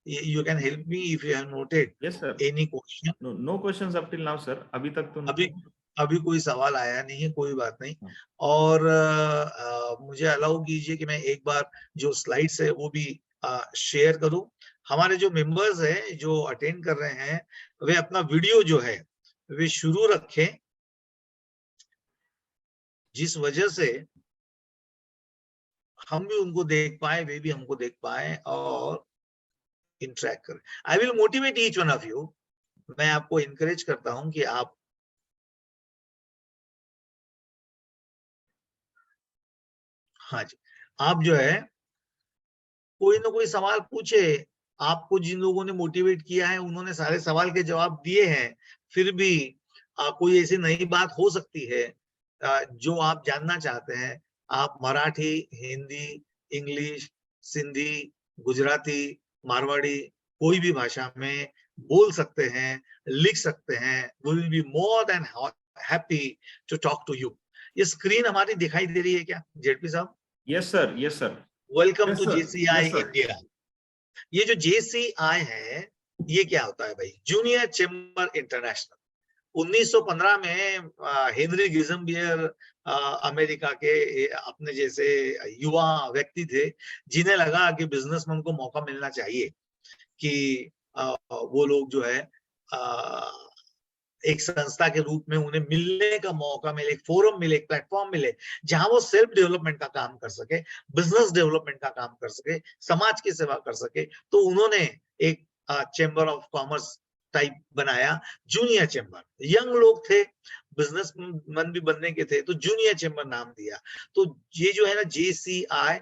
You can help me if you have noted Yes sir. any question. No questions up till now sir. अभी तक तो अभी कोई सवाल आया नहीं है, कोई बात नहीं। और मुझे अलाउ कीजिए कि मैं एक बार जो स्लाइड्स है वो भी शेयर करूं। हमारे जो मेंबर्स हैं जो अटेंड कर रहे हैं वे अपना वीडियो जो है वे शुरू रखें, जिस वजह से हम भी उनको देख पाए, वे भी हमको देख पाए और इंटरेक्ट करें। I will motivate each one of you. मैं आपको इनकरेज करता हूं कि आप हाँ जी, आप जो है कोई ना कोई सवाल पूछे। आपको जिन लोगों ने मोटिवेट किया है उन्होंने सारे सवाल के जवाब दिए हैं, फिर भी कोई ऐसी नई बात हो सकती है जो आप जानना चाहते हैं। आप मराठी, हिंदी, इंग्लिश, सिंधी, गुजराती, मारवाड़ी कोई भी भाषा में बोल सकते हैं, लिख सकते हैं। We will be more than happy to talk to you. ये स्क्रीन हमारी दिखाई दे रही है क्या जेडपी साहब? Yes sir, yes sir. Welcome to JCI India. ये जो JCI है ये क्या होता है भाई? Junior chamber international. 1915 में हेनरी गिजम्बियर अमेरिका के अपने जैसे युवा व्यक्ति थे जिन्हें लगा कि बिजनेसमैन को मौका मिलना चाहिए कि वो लोग जो है एक संस्था के रूप में उन्हें मिलने का मौका मिले, एक फोरम मिले, एक प्लेटफॉर्म मिले जहां वो सेल्फ डेवलपमेंट का काम कर सके, बिजनेस डेवलपमेंट का काम कर सके, समाज की सेवा कर सके। तो उन्होंने एक चैम्बर ऑफ कॉमर्स टाइप बनाया, जूनियर चैम्बर। यंग लोग थे, बिजनेसमैन भी बनने के थे, तो जूनियर चैम्बर नाम दिया। तो ये जो है ना JCI,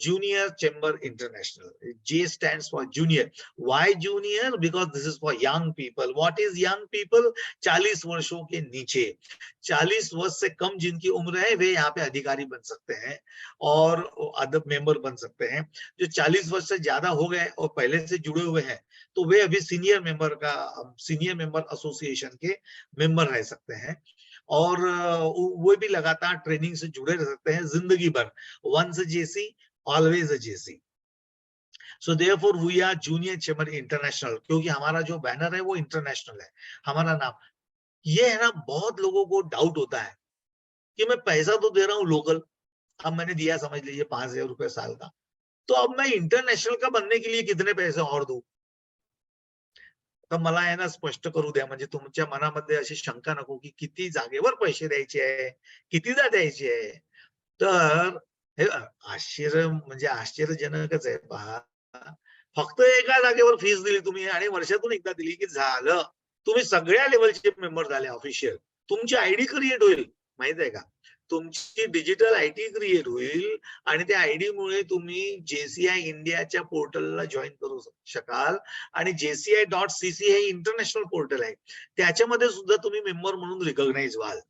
Junior Chamber International. J stands for junior. Why junior? Because this is for young people. What is young people? 40 वर्षों के नीचे, 40 वर्ष से कम जिनकी उम्र है वे यहाँ पे अधिकारी बन सकते हैं और अदर मेंबर बन सकते हैं। जो 40 वर्ष से ज्यादा हो गए और पहले से जुड़े हुए हैं तो वे अभी सीनियर मेंबर एसोसिएशन के मेंबर रह सकते हैं और वो भी लगातार ट्रेनिंग से जुड़े रह सकते हैं जिंदगी भर। Once a JC, always a JC. So therefore we are Junior Chamber International, क्योंकि हमारा जो बैनर है वो इंटरनेशनल है, हमारा नाम। ये है ना, बहुत लोगों को डाउट होता है कि मैं पैसा तो दे रहा हूँ लोकल, अब मैंने दिया समझ लीजिए 5,000 रुपए साल का, तो अब मैं इंटरनेशनल का बनने के लिए कितने पैसे और दूं? तर मला आहे ना स्पष्ट करू द्या, म्हणजे तुमच्या मनामध्ये अशी शंका नको की किती जागेवर पैसे द्यायचे आहे, कितीदा द्यायचे आहे. तर हे आश्चर्य म्हणजे आश्चर्यजनकच आहे. पहा, फक्त एका जागेवर फीस दिली तुम्ही आणि वर्षातून एकदा दिली की झालं, तुम्ही सगळ्या लेवलचे मेंबर झाले ऑफिशियल. तुमची आयडी क्रिएट होईल, माहित आहे का? तुमची डिजिटल आयडी क्रिएट होईल आणि त्या आयडी मुळे तुम्ही JCI इंडियाच्या पोर्टलला जॉईन करू शकाल. आणि JCI.cc हे इंटरनॅशनल पोर्टल आहे, त्याच्यामध्ये सुद्धा तुम्ही मेंबर म्हणून रिकॉग्नाइज व्हाल.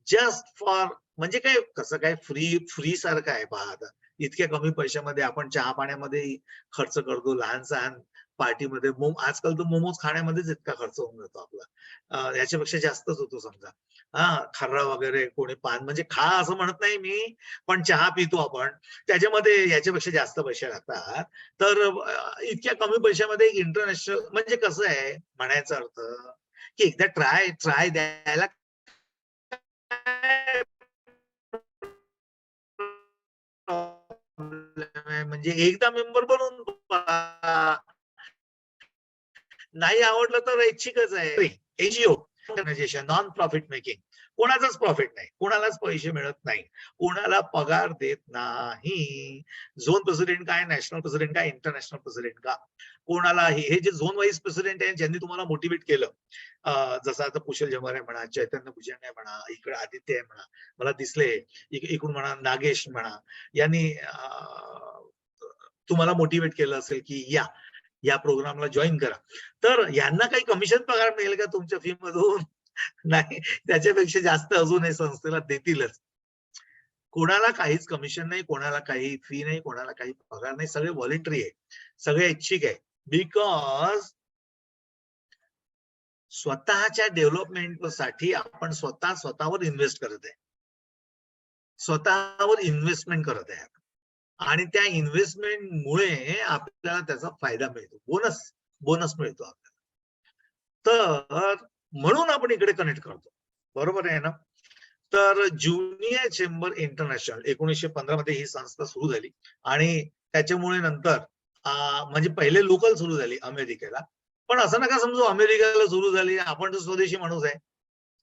जस्ट फॉर म्हणजे काय, कसं काय, फ्री सारखं आहे. पहा आता इतक्या कमी पैशामध्ये आपण चहा पाण्यामध्ये खर्च करतो, लहान सहान पार्टीमध्ये. आजकाल तर मोमोज खाण्यामध्येच इतका खर्च होऊन जातो आपला, याच्यापेक्षा जास्तच होतो समजा. खर्रा वगैरे कोणी पान, म्हणजे खा असं म्हणत नाही मी, पण चहा पितो आपण, त्याच्यामध्ये याच्यापेक्षा जास्त पैसे लागतात. तर इतक्या कमी पैशामध्ये एक इंटरनॅशनल, म्हणजे कसं आहे म्हणायचा अर्थ की एकदा ट्राय द्यायला म्हणजे एकदा मेंबर बनून पहा. नाही आवडलं तर ऐच्छिकच आहे. NGO organisation, non profit making, कोणाचाच प्रॉफिट नाही, कोणालाच पैसे मिळत नाही, कोणाला पगार देत नाही. झोन प्रेसिडेंट काय, नॅशनल प्रेसिडेंट काय, इंटरनॅशनल प्रेसिडेंट का, कोणालाही. हे जे झोन वाईज प्रेसिडेंट आहे ज्यांनी तुम्हाला मोटिवेट केलं, जसं आता कुशल जमारे म्हणा, चैतन्य भुजंग आहे म्हणा, इकडे आदित्य आहे म्हणा, मला दिसले इकडून म्हणा, नागेश म्हणा, यांनी तुम्हाला मोटिवेट केलं असेल की या प्रोग्रामला जॉईन करा. तर यांना काही कमिशन पगार मिळेल का तुमच्या फी मधून? नाही, त्याच्यापेक्षा जास्त अजून हे संस्थेला देतीलच. कोणाला काहीच कमिशन नाही, कोणाला काही फी नाही, कोणाला काही पगार नाही, सगळे व्हॉलेंटरी आहे, सगळे ऐच्छिक आहे. बिकॉज स्वतःच्या डेव्हलपमेंटसाठी आपण स्वतःवर इन्व्हेस्ट करत आहे, स्वतःवर इन्व्हेस्टमेंट करत आहे, आणि त्या इन्व्हेस्टमेंटमुळे आपल्याला त्याचा फायदा मिळतो, बोनस मिळतो आपल्याला. तर म्हणून आपण इकडे कनेक्ट करतो, बरोबर आहे ना? तर ज्युनियर चेंबर इंटरनॅशनल 1915 मध्ये ही संस्था सुरू झाली आणि त्याच्यामुळे नंतर म्हणजे पहिले लोकल सुरू झाली अमेरिकेला. पण असं नका समजू अमेरिकेला सुरू झाली, आपण तर स्वदेशी माणूस आहे,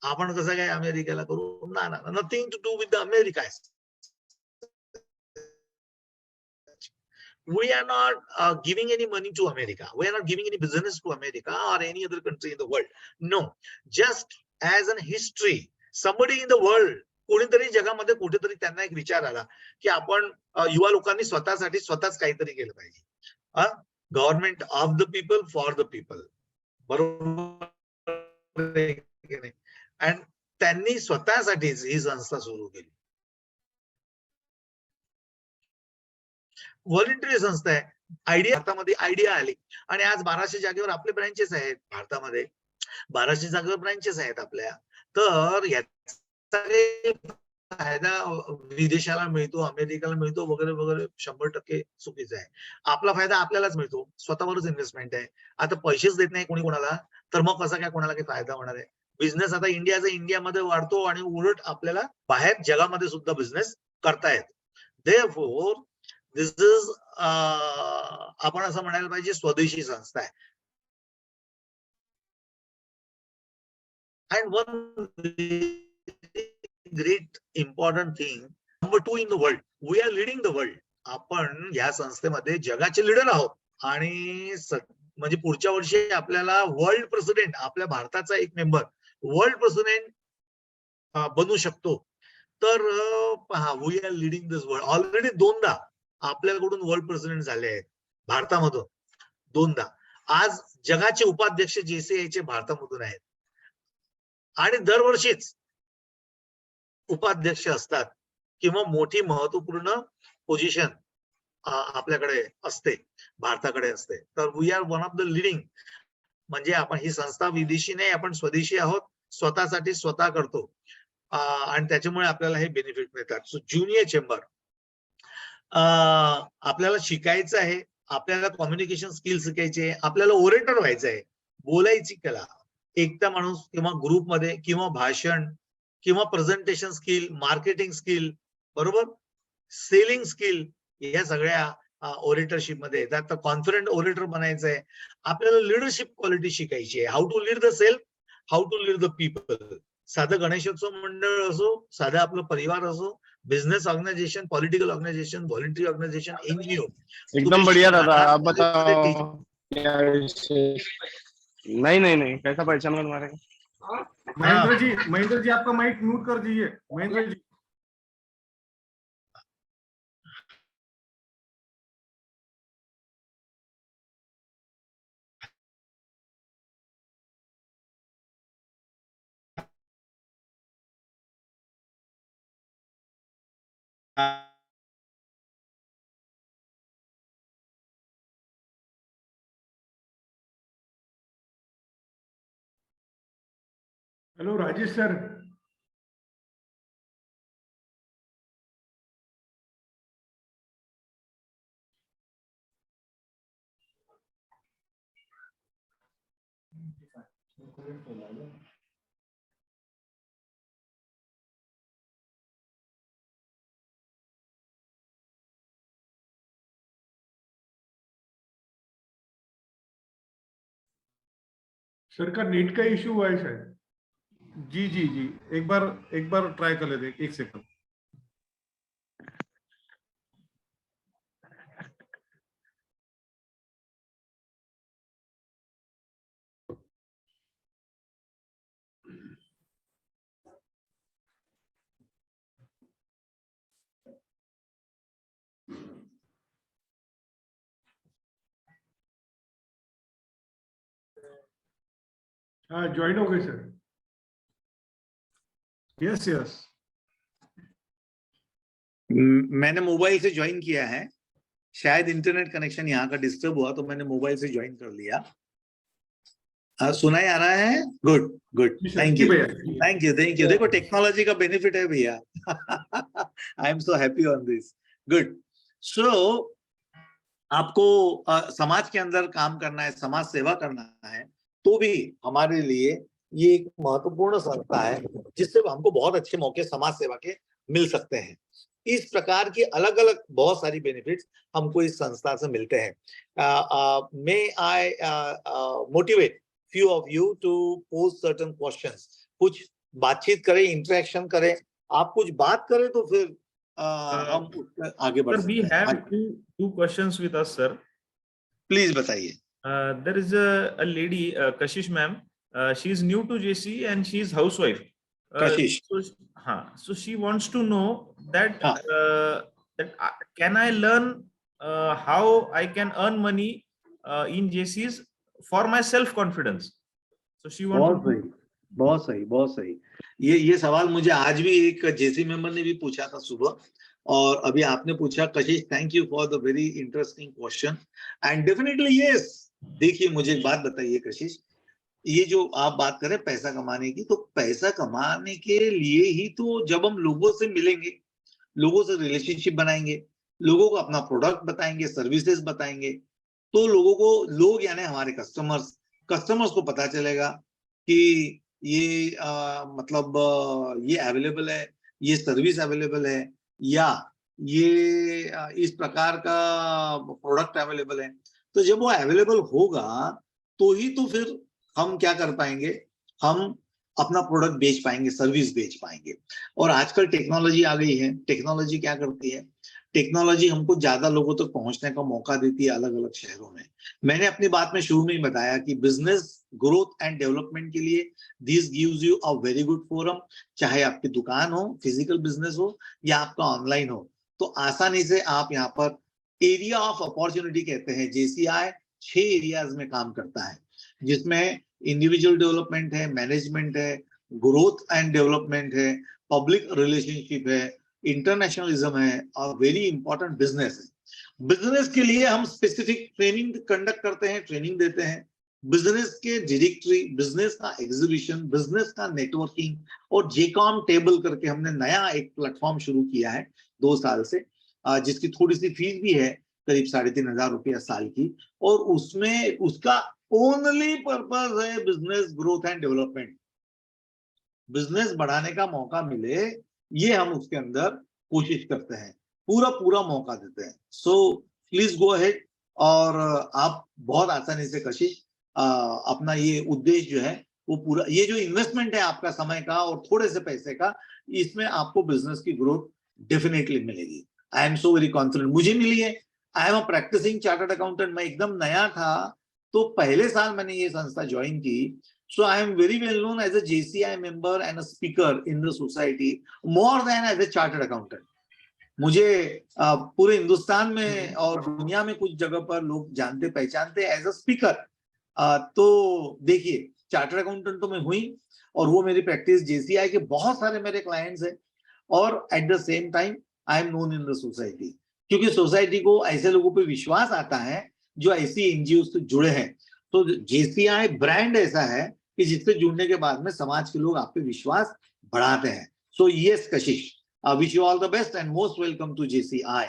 आपण कसं काय अमेरिकेला करू, ना, nothing to do with the America. We are not giving any money to America. We are not giving any business to America or any other country in the world. No, just as an history, somebody in the world, कोणीतरी जगामध्ये कुठेतरी त्यांना एक विचार आला की आपण युवा लोकांनी स्वतःसाठी स्वतःच काहीतरी केलं पाहिजे. Government of the people for the people, बरोबर. आणि त्यांनी स्वतःसाठीच ही संस्था सुरू केली. व्हॉलंटरी संस्था आहे. भारतामध्ये आयडिया आली आणि आज 1200 जागेवर आपले ब्रँचेस आहेत भारतामध्ये, 1200 जागेवर ब्रँचेस आहेत आपल्या. तर याचा फायदा विदेशाला मिळतो, अमेरिकेला मिळतो वगैरे वगैरे 100% चुकीचं आहे. आपला फायदा आपल्यालाच मिळतो, स्वतःवरच इन्व्हेस्टमेंट आहे. आता पैसेच देत नाही कोणी कोणाला, तर मग कसा काय कोणाला काही फायदा होणार आहे? बिझनेस आता इंडियामध्ये वाढतो आणि उलट आपल्याला बाहेर जगामध्ये सुद्धा बिझनेस करता येतो. देअरफॉर दिस इज आपण असं म्हणायला पाहिजे स्वदेशी संस्था आहे. And one great important thing, number 2 in the world, we are leading the world. आपण या संस्थेमध्ये जगाचे लीडर आहोत आणि म्हणजे पुढच्या वर्षी आपल्याला वर्ल्ड प्रेसिडेंट, आपल्या भारताचा एक मेंबर वर्ल्ड प्रेसिडेंट बनू शकतो. तर पहा, we are leading this world. Already 2दा आपल्याकडून वर्ल्ड प्रेसिडेंट झाले आहेत भारतामधून, 2दा. आज जगाचे उपाध्यक्ष JCIचे भारतामधून आहेत आणि दरवर्षीच उपाध्यक्ष असतात किंवा मोठी महत्वपूर्ण पोझिशन आपल्याकडे असते, भारताकडे असते. तर we are one of the leading, म्हणजे आपण ही संस्था विदेशी नाही, आपण स्वदेशी आहोत, स्वतःसाठी स्वतः करतो आणि त्याच्यामुळे आपल्याला हे बेनिफिट मिळतात. सो ज्युनियर चेंबर, आपल्याला शिकायचं आहे, आपल्याला कम्युनिकेशन स्किल शिकायचे, आपल्याला ओरेटर व्हायचं आहे, बोलायची कला, एकटा माणूस किंवा ग्रुपमध्ये किंवा भाषण किंवा प्रेझेंटेशन स्किल, मार्केटिंग स्किल, बरोबर, सेलिंग स्किल, या सगळ्या ओरेटरशिप मध्ये येतात, तर कॉन्फिडंट ओरेटर बनायचं आहे. आपल्याला लिडरशिप क्वालिटी शिकायची आहे. How to lead the self, how to lead the people. साधं गणेशोत्सव मंडळ असो, साधं आपलं परिवार असो, business organisation, political organisation, voluntary organisation, NGO. एकदम बढ़िया दादा, आप बताओ क्या विशेष? नहीं कैसा पहचान तुम्हारे? महेंद्र जी आपका माइक म्यूट कर दीजिए Mahendra ji. Hello Rajesh sir. Sir का नेट का इशू हुआ है शायद. जी जी जी, एक बार ट्राई कर लेते, एक सेकंड. हाँ ज्वाइन हो गए सर. Yes yes. मैंने मोबाइल से ज्वाइन किया है. शायद इंटरनेट कनेक्शन यहाँ का डिस्टर्ब हुआ, तो मैंने मोबाइल से ज्वाइन कर लिया. सुनाई आ रहा है? Good good, thank you thank you thank you. देखो टेक्नोलॉजी का बेनिफिट है भैया. I am so happy on this. Good. So आपको समाज के अंदर काम करना है, समाज सेवा करना है, तो भी हमारे लिए ये एक महत्वपूर्ण संस्था है जिससे हमको बहुत अच्छे मौके समाज सेवा के मिल सकते हैं. इस प्रकार की अलग अलग बहुत सारी बेनिफिट्स हमको इस संस्था से मिलते हैं. May I motivate few of you to pose certain questions. कुछ बातचीत करें, इंटरेक्शन करें. आप कुछ बात करें तो फिर हम आगे बढ़ Sir, we सकते have हैं. two questions with us, sir. Please बताइए. There is a lady, Kashish ma'am. She is new to JC and she is housewife. Kashish. So she wants to know that can I learn how I can earn money in JCs for my self confidence. So she wants to. बहुत सही बहुत सही. ये सवाल मुझे आज भी एक जेसी मेंबर ने भी पूछा था सुबह, और अभी आपने पूछा. कशिश, thank you for the very interesting question and definitely yes. देखिए, मुझे एक बात बताइए कशिश, ये जो आप बात करें पैसा कमाने की, तो पैसा कमाने के लिए ही तो जब हम लोगों से मिलेंगे, लोगों से रिलेशनशिप बनाएंगे, लोगों को अपना प्रोडक्ट बताएंगे, सर्विसेज बताएंगे, तो लोग यानी हमारे कस्टमर्स को पता चलेगा कि ये मतलब ये अवेलेबल है, ये सर्विस अवेलेबल है, या ये इस प्रकार का प्रोडक्ट अवेलेबल है. तो जब वो अवेलेबल होगा तो ही तो फिर हम क्या कर पाएंगे, हम अपना प्रोडक्ट बेच पाएंगे, सर्विस बेच पाएंगे. और आजकल टेक्नोलॉजी आ गई है. टेक्नोलॉजी क्या करती है? टेक्नोलॉजी हमको ज्यादा लोगों तक पहुंचने का मौका देती है अलग अलग शहरों में. मैंने अपनी बात में शुरू में ही बताया कि बिजनेस ग्रोथ एंड डेवलपमेंट के लिए this gives you a very good forum. चाहे आपकी दुकान हो, फिजिकल बिजनेस हो, या आपका ऑनलाइन हो, तो आसानी से आप यहाँ पर एरिया ऑफ अपॉर्चुनिटी कहते हैं, JCI 6 एरियाज में काम करता है, जिसमें इंडिविजुअल डेवलपमेंट है, मैनेजमेंट है, ग्रोथ एंड डेवलपमेंट है, पब्लिक रिलेशनशिप है, इंटरनेशनलिज्म है, और वेरी इंपॉर्टेंट बिजनेस है. बिजनेस के लिए हम स्पेसिफिक ट्रेनिंग कंडक्ट करते हैं, ट्रेनिंग देते हैं. बिजनेस के डायरेक्टरी, बिजनेस का एग्जीबिशन, बिजनेस का नेटवर्किंग, और जेकॉम टेबल करके हमने नया एक प्लेटफॉर्म शुरू किया है 2 साल से, जिसकी थोड़ी सी फीस भी है, करीब 3,500 रुपया साल की. और उसमें उसका ओनली पर्पस है business growth and development. Business बढ़ाने का मौका मिले, ये हम उसके अंदर कोशिश करते हैं, पूरा मौका देते हैं. सो प्लीज गो अहेड और आप बहुत आसानी से कशिश अपना ये उद्देश्य जो है वो पूरा, ये जो इन्वेस्टमेंट है आपका समय का और थोड़े से पैसे का, इसमें आपको बिजनेस की ग्रोथ डेफिनेटली मिलेगी। I am so very confident, मुझे मिली है। I am a practising chartered accountant, मैं एकदम नया था तो पहले साल मैंने ये संस्था ज्वाइन की। So I am very well known as a JCI member and a speaker in the society more than as a chartered accountant. मुझे पूरे हिंदुस्तान में और दुनिया में कुछ जगह पर लोग जानते पहचानते एज अ स्पीकर। तो देखिए, चार्टर्ड अकाउंटेंट तो मैं हुई और वो मेरी प्रैक्टिस JCI के बहुत सारे मेरे क्लाइंट्स हैं, और at the same time I am known in the society, क्योंकि सोसाइटी को ऐसे लोगों पे विश्वास आता है जो ऐसी NGO से जुड़े हैं। तो JCI ब्रांड ऐसा है कि जिससे जुड़ने के बाद में समाज के लोग आप पे विश्वास बढ़ाते हैं। So yes Kashish, wish you all the best and most welcome to JCI.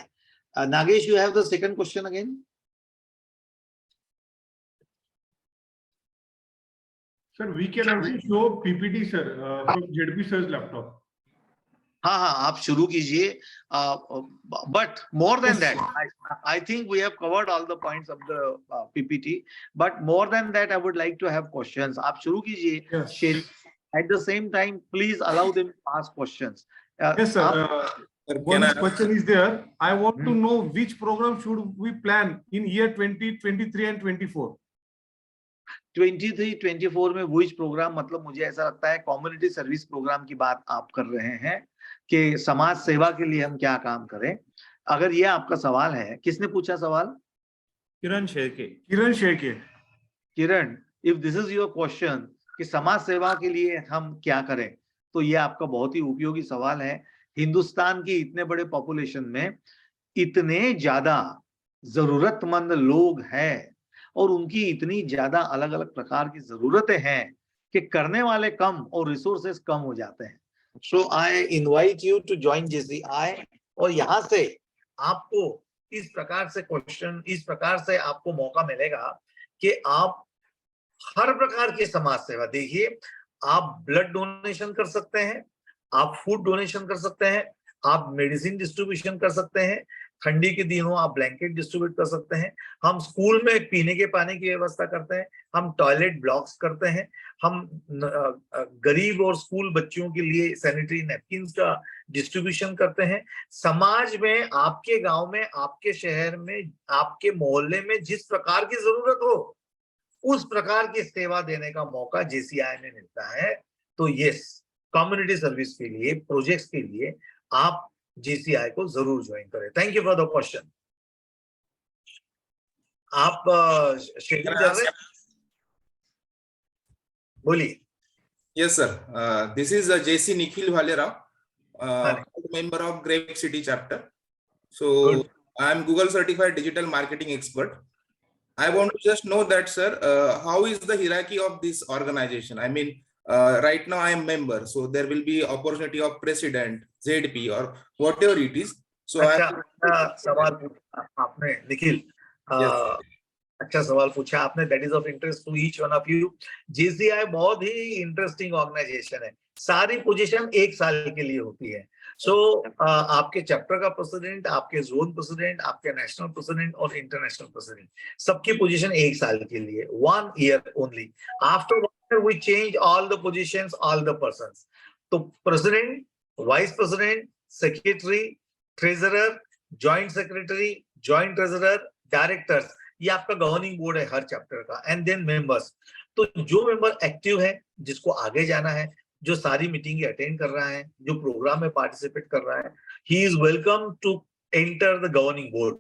Nagesh, you have the second question again. Sir, we can also show PPT, sir, from ZP sir's laptop. हाँ हाँ, आप शुरू कीजिए, but more than that, I think we have covered all the points of the PPT, but more than that, I would like to have questions. आप शुरू कीजिए। Yes. At the same time, please allow them to ask questions. Yes, sir. One question is there. I want to Hmm. know which program should we plan in year 2023 and 24. 23-24 में वुइच programme, मतलब मुझे ऐसा लगता है community service programme की बात आप कर रहे हैं कि समाज सेवा के लिए हम क्या काम करें। अगर ये आपका सवाल है, किसने पूछा सवाल? Kiran Sherke. Kiran Sherke. Kiran, if this is your question कि समाज सेवा के लिए हम क्या करें, तो ये आपका बहुत ही उपयोगी सवाल है। हिंदुस्तान की इतने बड़े पॉपुलेशन में इतने ज्यादा जरूरतमंद लोग हैं और उनकी इतनी ज्यादा अलग अलग प्रकार की जरूरतें हैं कि करने वाले कम और रिसोर्सेस कम हो जाते हैं। So I invite you to join JCI, और यहाँ से आपको इस प्रकार से क्वेश्चन, इस प्रकार से आपको मौका मिलेगा कि आप हर प्रकार की समाज सेवा, देखिए, आप ब्लड डोनेशन कर सकते हैं, आप फूड डोनेशन कर सकते हैं, आप मेडिसिन डिस्ट्रीब्यूशन कर सकते हैं, ठंडी के दिनों आप ब्लैंकेट डिस्ट्रीब्यूट कर सकते हैं, हम स्कूल में पीने के पानी की व्यवस्था करते हैं, हम टॉयलेट ब्लॉक्स करते हैं, हम गरीब और स्कूल बच्चों के लिए सैनिटरी नैपकिन्स का डिस्ट्रीब्यूशन करते हैं। समाज में, आपके गांव में, आपके शहर में, आपके मोहल्ले में जिस प्रकार की जरूरत हो उस प्रकार की सेवा देने का मौका JCI में मिलता है। तो यस, कम्युनिटी सर्विस के लिए, प्रोजेक्ट्स के लिए आप JCI को जरूर ज्वाइन करें। Thank you for the question. आप शेड्यूल कर रहे हैं, बोलिए। Yes, sir. This is JC Nikhil Bhalerao, member of Grape City chapter. So Good. I am Google certified digital marketing expert. I want to just know that, sir, how is the hierarchy of this organization? I mean, right now I am member, so there will be opportunity of president, ZP, or whatever it is. So अच्छा सवाल पूछा आपने निखिल, अच्छा सवाल पूछा आपने, that is of interest to each one of you. JCI बहुत ही interesting organisation है, सारी पोजीशन एक साल के लिए होती है। सो आपके चैप्टर का प्रेसिडेंट, आपके जोन प्रेसिडेंट, आपके नेशनल प्रेसिडेंट और इंटरनेशनल प्रेसिडेंट, सबकी पोजीशन एक साल के लिए, 1 year only. After 1 year we change all the positions, all the persons. तो president, vice president, secretary, treasurer, joint secretary, joint treasurer, directors, ये आपका गवर्निंग बोर्ड है हर चैप्टर का। एंड देन मेंबर्स, तो जो मेंबर एक्टिव है, जिसको आगे जाना है, जो सारी मीटिंग अटेंड कर रहा है, जो प्रोग्राम में पार्टिसिपेट कर रहा है, he is welcome to enter the governing board.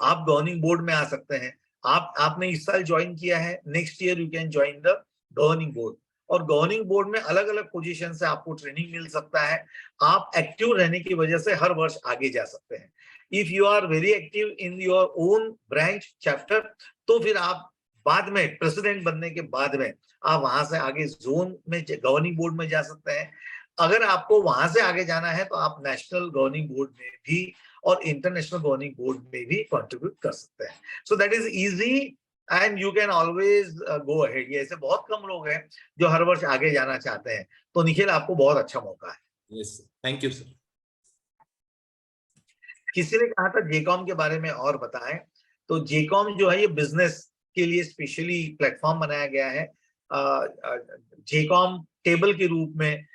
आप गवर्निंग बोर्ड में आ सकते हैं। आपने इस साल ज्वाइन किया है, next year you can join the governing board. और गवर्निंग बोर्ड में अलग अलग पोजीशन से आपको ट्रेनिंग मिल सकता है। आप एक्टिव रहने की वजह से हर वर्ष आगे जा सकते हैं। If you are very active in your own branch chapter, तो फिर आप बाद में प्रेसिडेंट बनने के बाद में आप वहां से आगे जोन में, गवर्निंग बोर्ड में जा सकते हैं। अगर आपको वहां से आगे जाना है तो आप नेशनल गवर्निंग बोर्ड में भी और इंटरनेशनल गवर्निंग बोर्ड में भी कंट्रीब्यूट कर सकते हैं। So that is easy and you can always go ahead. ये ऐसे बहुत कम लोग हैं जो हर वर्ष आगे जाना चाहते हैं। तो निखिल, आपको बहुत अच्छा मौका है। yes, thank you, sir. किसी ने कहा था जेकॉम के बारे में और बताएं। तो जेकॉम जो है ये बिजनेस के लिए स्पेशली प्लेटफॉर्म बनाया गया है। जेकॉम टेबल के रूप में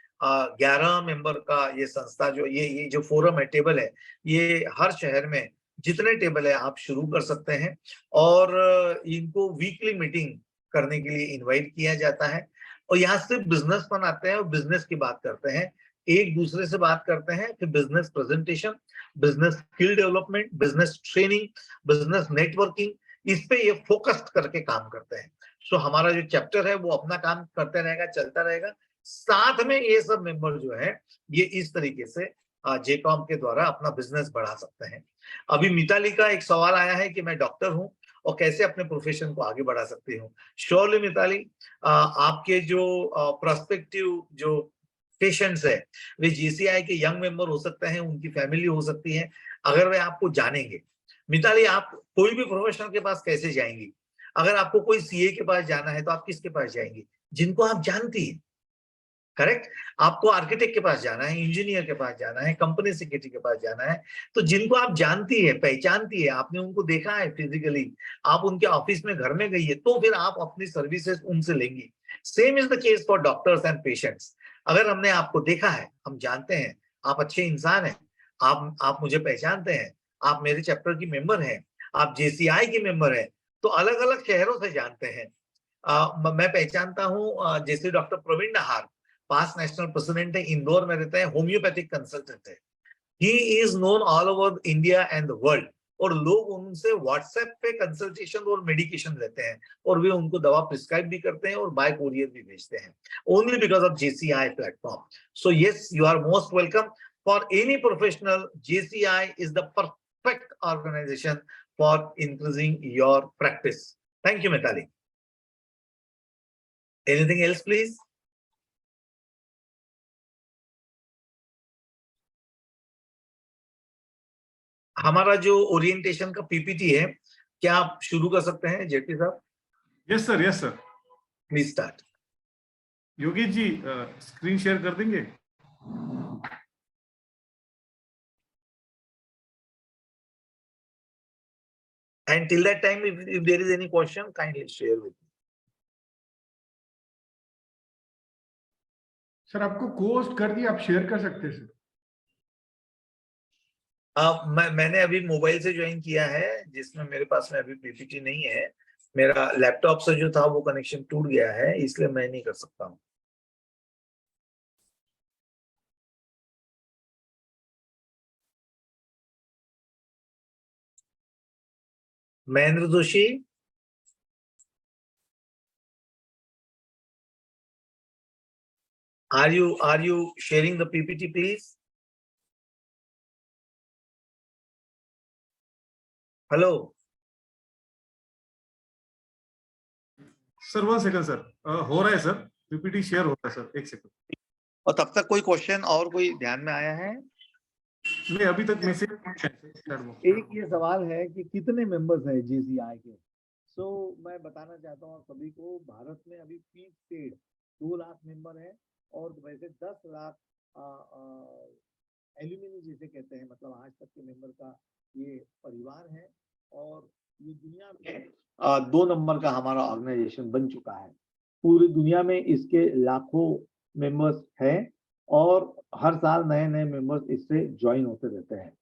11 मेंबर का ये संस्था जो ये जो फोरम है, टेबल है, ये हर शहर में जितने टेबल है आप शुरू कर सकते हैं और इनको वीकली मीटिंग करने के लिए इनवाइट किया जाता है और यहाँ सिर्फ बिजनेसमैन आते हैं और बिजनेस की बात करते हैं, एक दूसरे से बात करते हैं, फिर business presentation, business skill development, business training, business networking, इस पे ये फोकस्ड करके काम करते हैं। सो हमारा जो चैप्टर है वो अपना काम करते रहेगा, चलता रहेगा, साथ में ये सब मेंबर जो है ये इस तरीके से जेकॉम के द्वारा अपना बिजनेस बढ़ा सकते हैं। अभी मिताली का एक सवाल आया है कि मैं डॉक्टर हूं और कैसे अपने प्रोफेशन को आगे बढ़ा सकती हूँ। श्योरली मिताली, आपके जो प्रोस्पेक्टिव जो पेशेंट्स है वे जीसीआई के यंग मेंबर हो सकते हैं, उनकी फैमिली हो सकती है, अगर वे आपको जानेंगे। मिताली, आप कोई भी प्रोफेशनल के पास कैसे जाएंगी? अगर आपको कोई सीए के पास जाना है तो आप किसके पास जाएंगी? जिनको आप जानती है, करेक्ट? आपको आर्किटेक्ट के पास जाना है, इंजीनियर के पास जाना है, कंपनी सेक्रेटरी के पास जाना है, तो जिनको आप जानती है, पहचानती है, आपने उनको देखा है फिजिकली, आप उनके ऑफिस में, घर में गई है, तो फिर आप अपनी सर्विसेज उनसे लेंगी। Same is the case for doctors and patients. अगर हमने आपको देखा है, हम जानते हैं आप अच्छे इंसान हैं, आप मुझे पहचानते हैं, आप मेरे चैप्टर की मेंबर हैं, आप जेसीआई की मेंबर हैं, तो अलग अलग शहरों से जानते हैं। मैं पहचानता हूँ जैसे डॉक्टर प्रवीण नहार, पास्ट नेशनल प्रेसिडेंट है, इंदौर में रहते हैं, होम्योपैथिक कंसल्टेंट है। He is known all over India and the world और लोग उनसे व्हाट्सएप पे कंसल्टेशन और मेडिकेशन लेते हैं और वे उनको दवा प्रिस्क्राइब भी करते हैं और बाय कोरियर भी भेजते हैं, only because of JCI platform. So yes, you are most welcome for any professional. JCI is the perfect organisation for increasing your practice. Thank you Mitali. Anything else please? हमारा जो orientation का PPT है, क्या आप शुरू कर सकते हैं जेटी साहब? Yes sir, yes sir. Please start. Yogesh ji screen share कर देंगे? And till that time, if there is any question, kindly share with me. Sir आपको पोस्ट कर दिया, आप शेयर कर सकते हैं सर। मैंने अभी मोबाइल से ज्वाइन किया है, जिसमें मेरे पास में अभी पीपीटी नहीं है। मेरा लैपटॉप से जो था वो कनेक्शन टूट गया है, इसलिए मैं नहीं कर सकता हूँ। Mahendra Joshi, are you sharing the PPT, please? Hello. Sir 1 second sir, हो रहा है सर, पीपीटी शेयर हो रहा है सर, 1 सेकंड। और तब तक कोई क्वेश्चन और कोई ध्यान में आया है? नहीं, अभी तक मैसेज एक ये सवाल है कि कितने मेंबर्स हैं जीसीआई के? मैं बताना चाहता हूँ सभी को, भारत में अभी पीक पेड 2 लाख मेंबर हैं और वैसे 10 लाख एल्यूमिनी जिसे कहते हैं, मतलब आज तक के मेंबर का ये परिवार है और ये दुनिया में 2 नंबर का हमारा ऑर्गेनाइजेशन बन चुका है। पूरी दुनिया में इसके लाखों मेंबर्स हैं और हर साल नए नए मेंबर्स इससे ज्वाइन होते रहते हैं।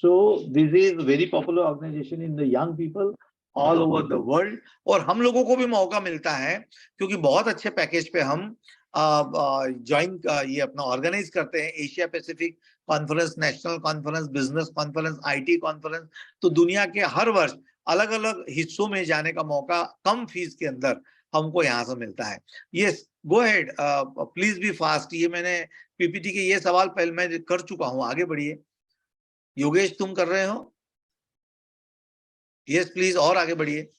So this is very popular organization in the young people all over the world। और हम लोगों को भी मौका मिलता है क्योंकि बहुत अच्छे पैकेज पे हम ज्वाइन ये अपना ऑर्गेनाइज करते हैं। Asia Pacific conference, national conference, business conference, IT conference, तो दुनिया के हर वर्ष अलग अलग हिस्सों में जाने का मौका कम फीस के अंदर हमको यहाँ से मिलता है। Yes, go ahead, please be fast. ये मैंने पीपीटी के ये सवाल पहले मैं कर चुका हूँ, आगे बढ़िए। योगेश, तुम कर रहे हो? यस प्लीज, और आगे बढ़िए।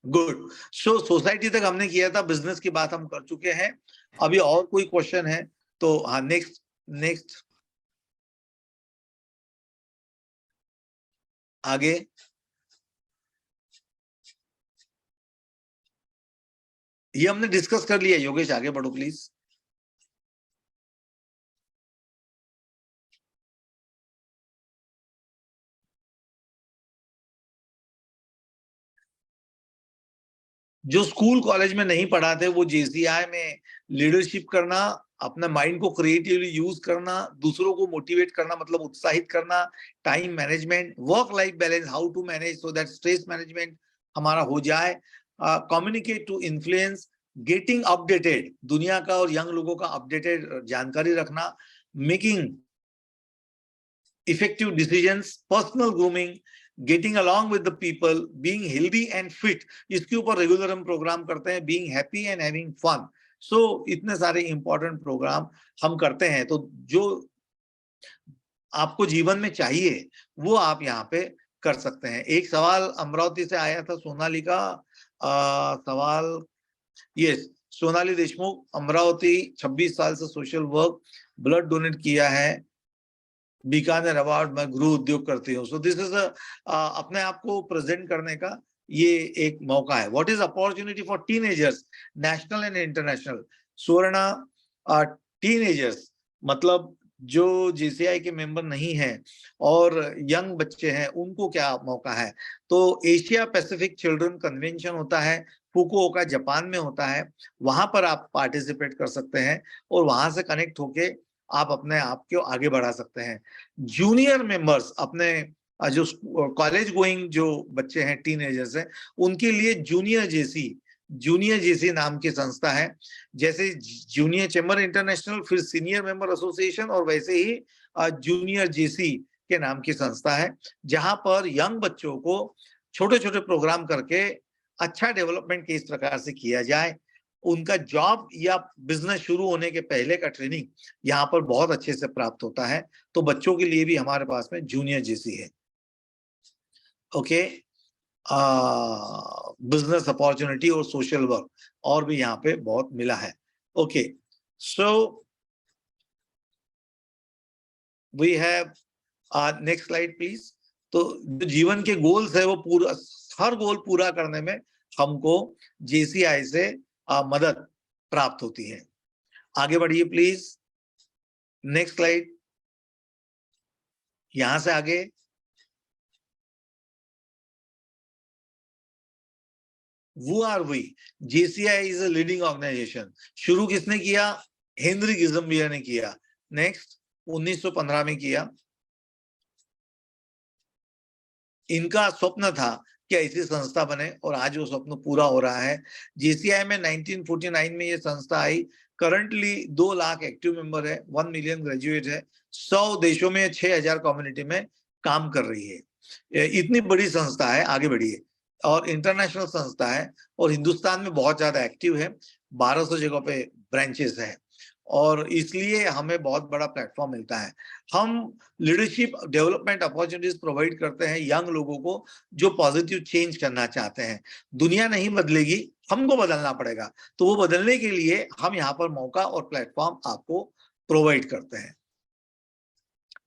गुड। सो सोसाइटी तक हमने किया था, बिजनेस की बात हम कर चुके हैं। अभी और कोई क्वेश्चन है तो हाँ, नेक्स्ट आगे। ये हमने डिस्कस कर लिया। योगेश आगे बढ़ो प्लीज। जो स्कूल कॉलेज में नहीं पढ़ाते वो JCI में लीडरशिप करना, अपने माइंड को क्रिएटिवली यूज करना, दूसरों को मोटिवेट करना मतलब उत्साहित करना, time management, work life balance, how to manage so that stress management हमारा हो जाए, communicate to influence, getting updated, दुनिया का और यंग लोगों का अपडेटेड जानकारी रखना, मेकिंग effective decisions, personal grooming, getting along with the people, being healthy and fit, इसके ऊपर रेगुलर हम प्रोग्राम करते हैं, being happy and having fun. So इतने सारे इंपॉर्टेंट प्रोग्राम हम करते हैं, तो जो आपको जीवन में चाहिए वो आप यहाँ पे कर सकते हैं। एक सवाल अमरावती से आया था, सोनाली का सवाल, ये सोनाली देशमुख, अमरावती, 26 साल से सोशल वर्क, ब्लड डोनेट किया है, बीकानेर अवार्ड, मैं गृह उद्योग करती हूँ। सो दिस इज अपने आप को प्रेजेंट करने का ये एक मौका है। What is opportunity for teenagers, national and international? Suvarna, teenagers मतलब जो JCI के मेंबर नहीं है और यंग बच्चे हैं, उनको क्या मौका है? तो एशिया पैसिफिक चिल्ड्रन कन्वेंशन होता है, फुकुओका जापान में होता है, वहां पर आप पार्टिसिपेट कर सकते हैं और वहां से कनेक्ट होके आप अपने आप को आगे बढ़ा सकते हैं। जूनियर मेंबर्स, अपने जो कॉलेज गोइंग जो बच्चे हैं, टीनेजर्स हैं, उनके लिए जूनियर जेसी नाम की संस्था है। जैसे जूनियर चैम्बर इंटरनेशनल, फिर सीनियर मेंबर एसोसिएशन और वैसे ही जूनियर जेसी के नाम की संस्था है, जहां पर यंग बच्चों को छोटे छोटे प्रोग्राम करके अच्छा डेवलपमेंट किस प्रकार से किया जाए, उनका जॉब या बिजनेस शुरू होने के पहले का ट्रेनिंग यहाँ पर बहुत अच्छे से प्राप्त होता है। तो बच्चों के लिए भी हमारे पास में जूनियर जेसी है। ओके, बिजनेस अपॉर्चुनिटी और सोशल वर्क और भी यहाँ पे बहुत मिला है। Okay, so we have next slide please. तो जो जीवन के गोल्स है वो पूरा, हर गोल पूरा करने में हमको JCI से मदद प्राप्त होती है। आगे बढ़िए प्लीज, नेक्स्ट स्लाइड। यहां से आगे, वो are we, JCI is a leading organisation. शुरू किसने किया? हेनरी गिजम्बियर ने किया। नेक्स्ट, 1915 में किया। इनका स्वप्न था कि ऐसी संस्था बने और आज वो स्वप्न पूरा हो रहा है। JCI में 1949 में ये संस्था आई। करंटली 2 लाख एक्टिव मेंबर है, 1 मिलियन ग्रेजुएट है, 100 देशों में 6000 कम्युनिटी में काम कर रही है। इतनी बड़ी संस्था है, आगे बढ़िए। और इंटरनेशनल संस्था है और हिंदुस्तान में बहुत ज्यादा एक्टिव है, 1200 जगह पे ब्रांचेस है और इसलिए हमें बहुत बड़ा प्लेटफॉर्म मिलता है। हम लीडरशिप डेवलपमेंट अपॉर्चुनिटीज प्रोवाइड करते हैं यंग लोगों को जो पॉजिटिव चेंज करना चाहते हैं। दुनिया नहीं बदलेगी, हमको बदलना पड़ेगा, तो वो बदलने के लिए हम यहाँ पर मौका और प्लेटफॉर्म आपको प्रोवाइड करते हैं।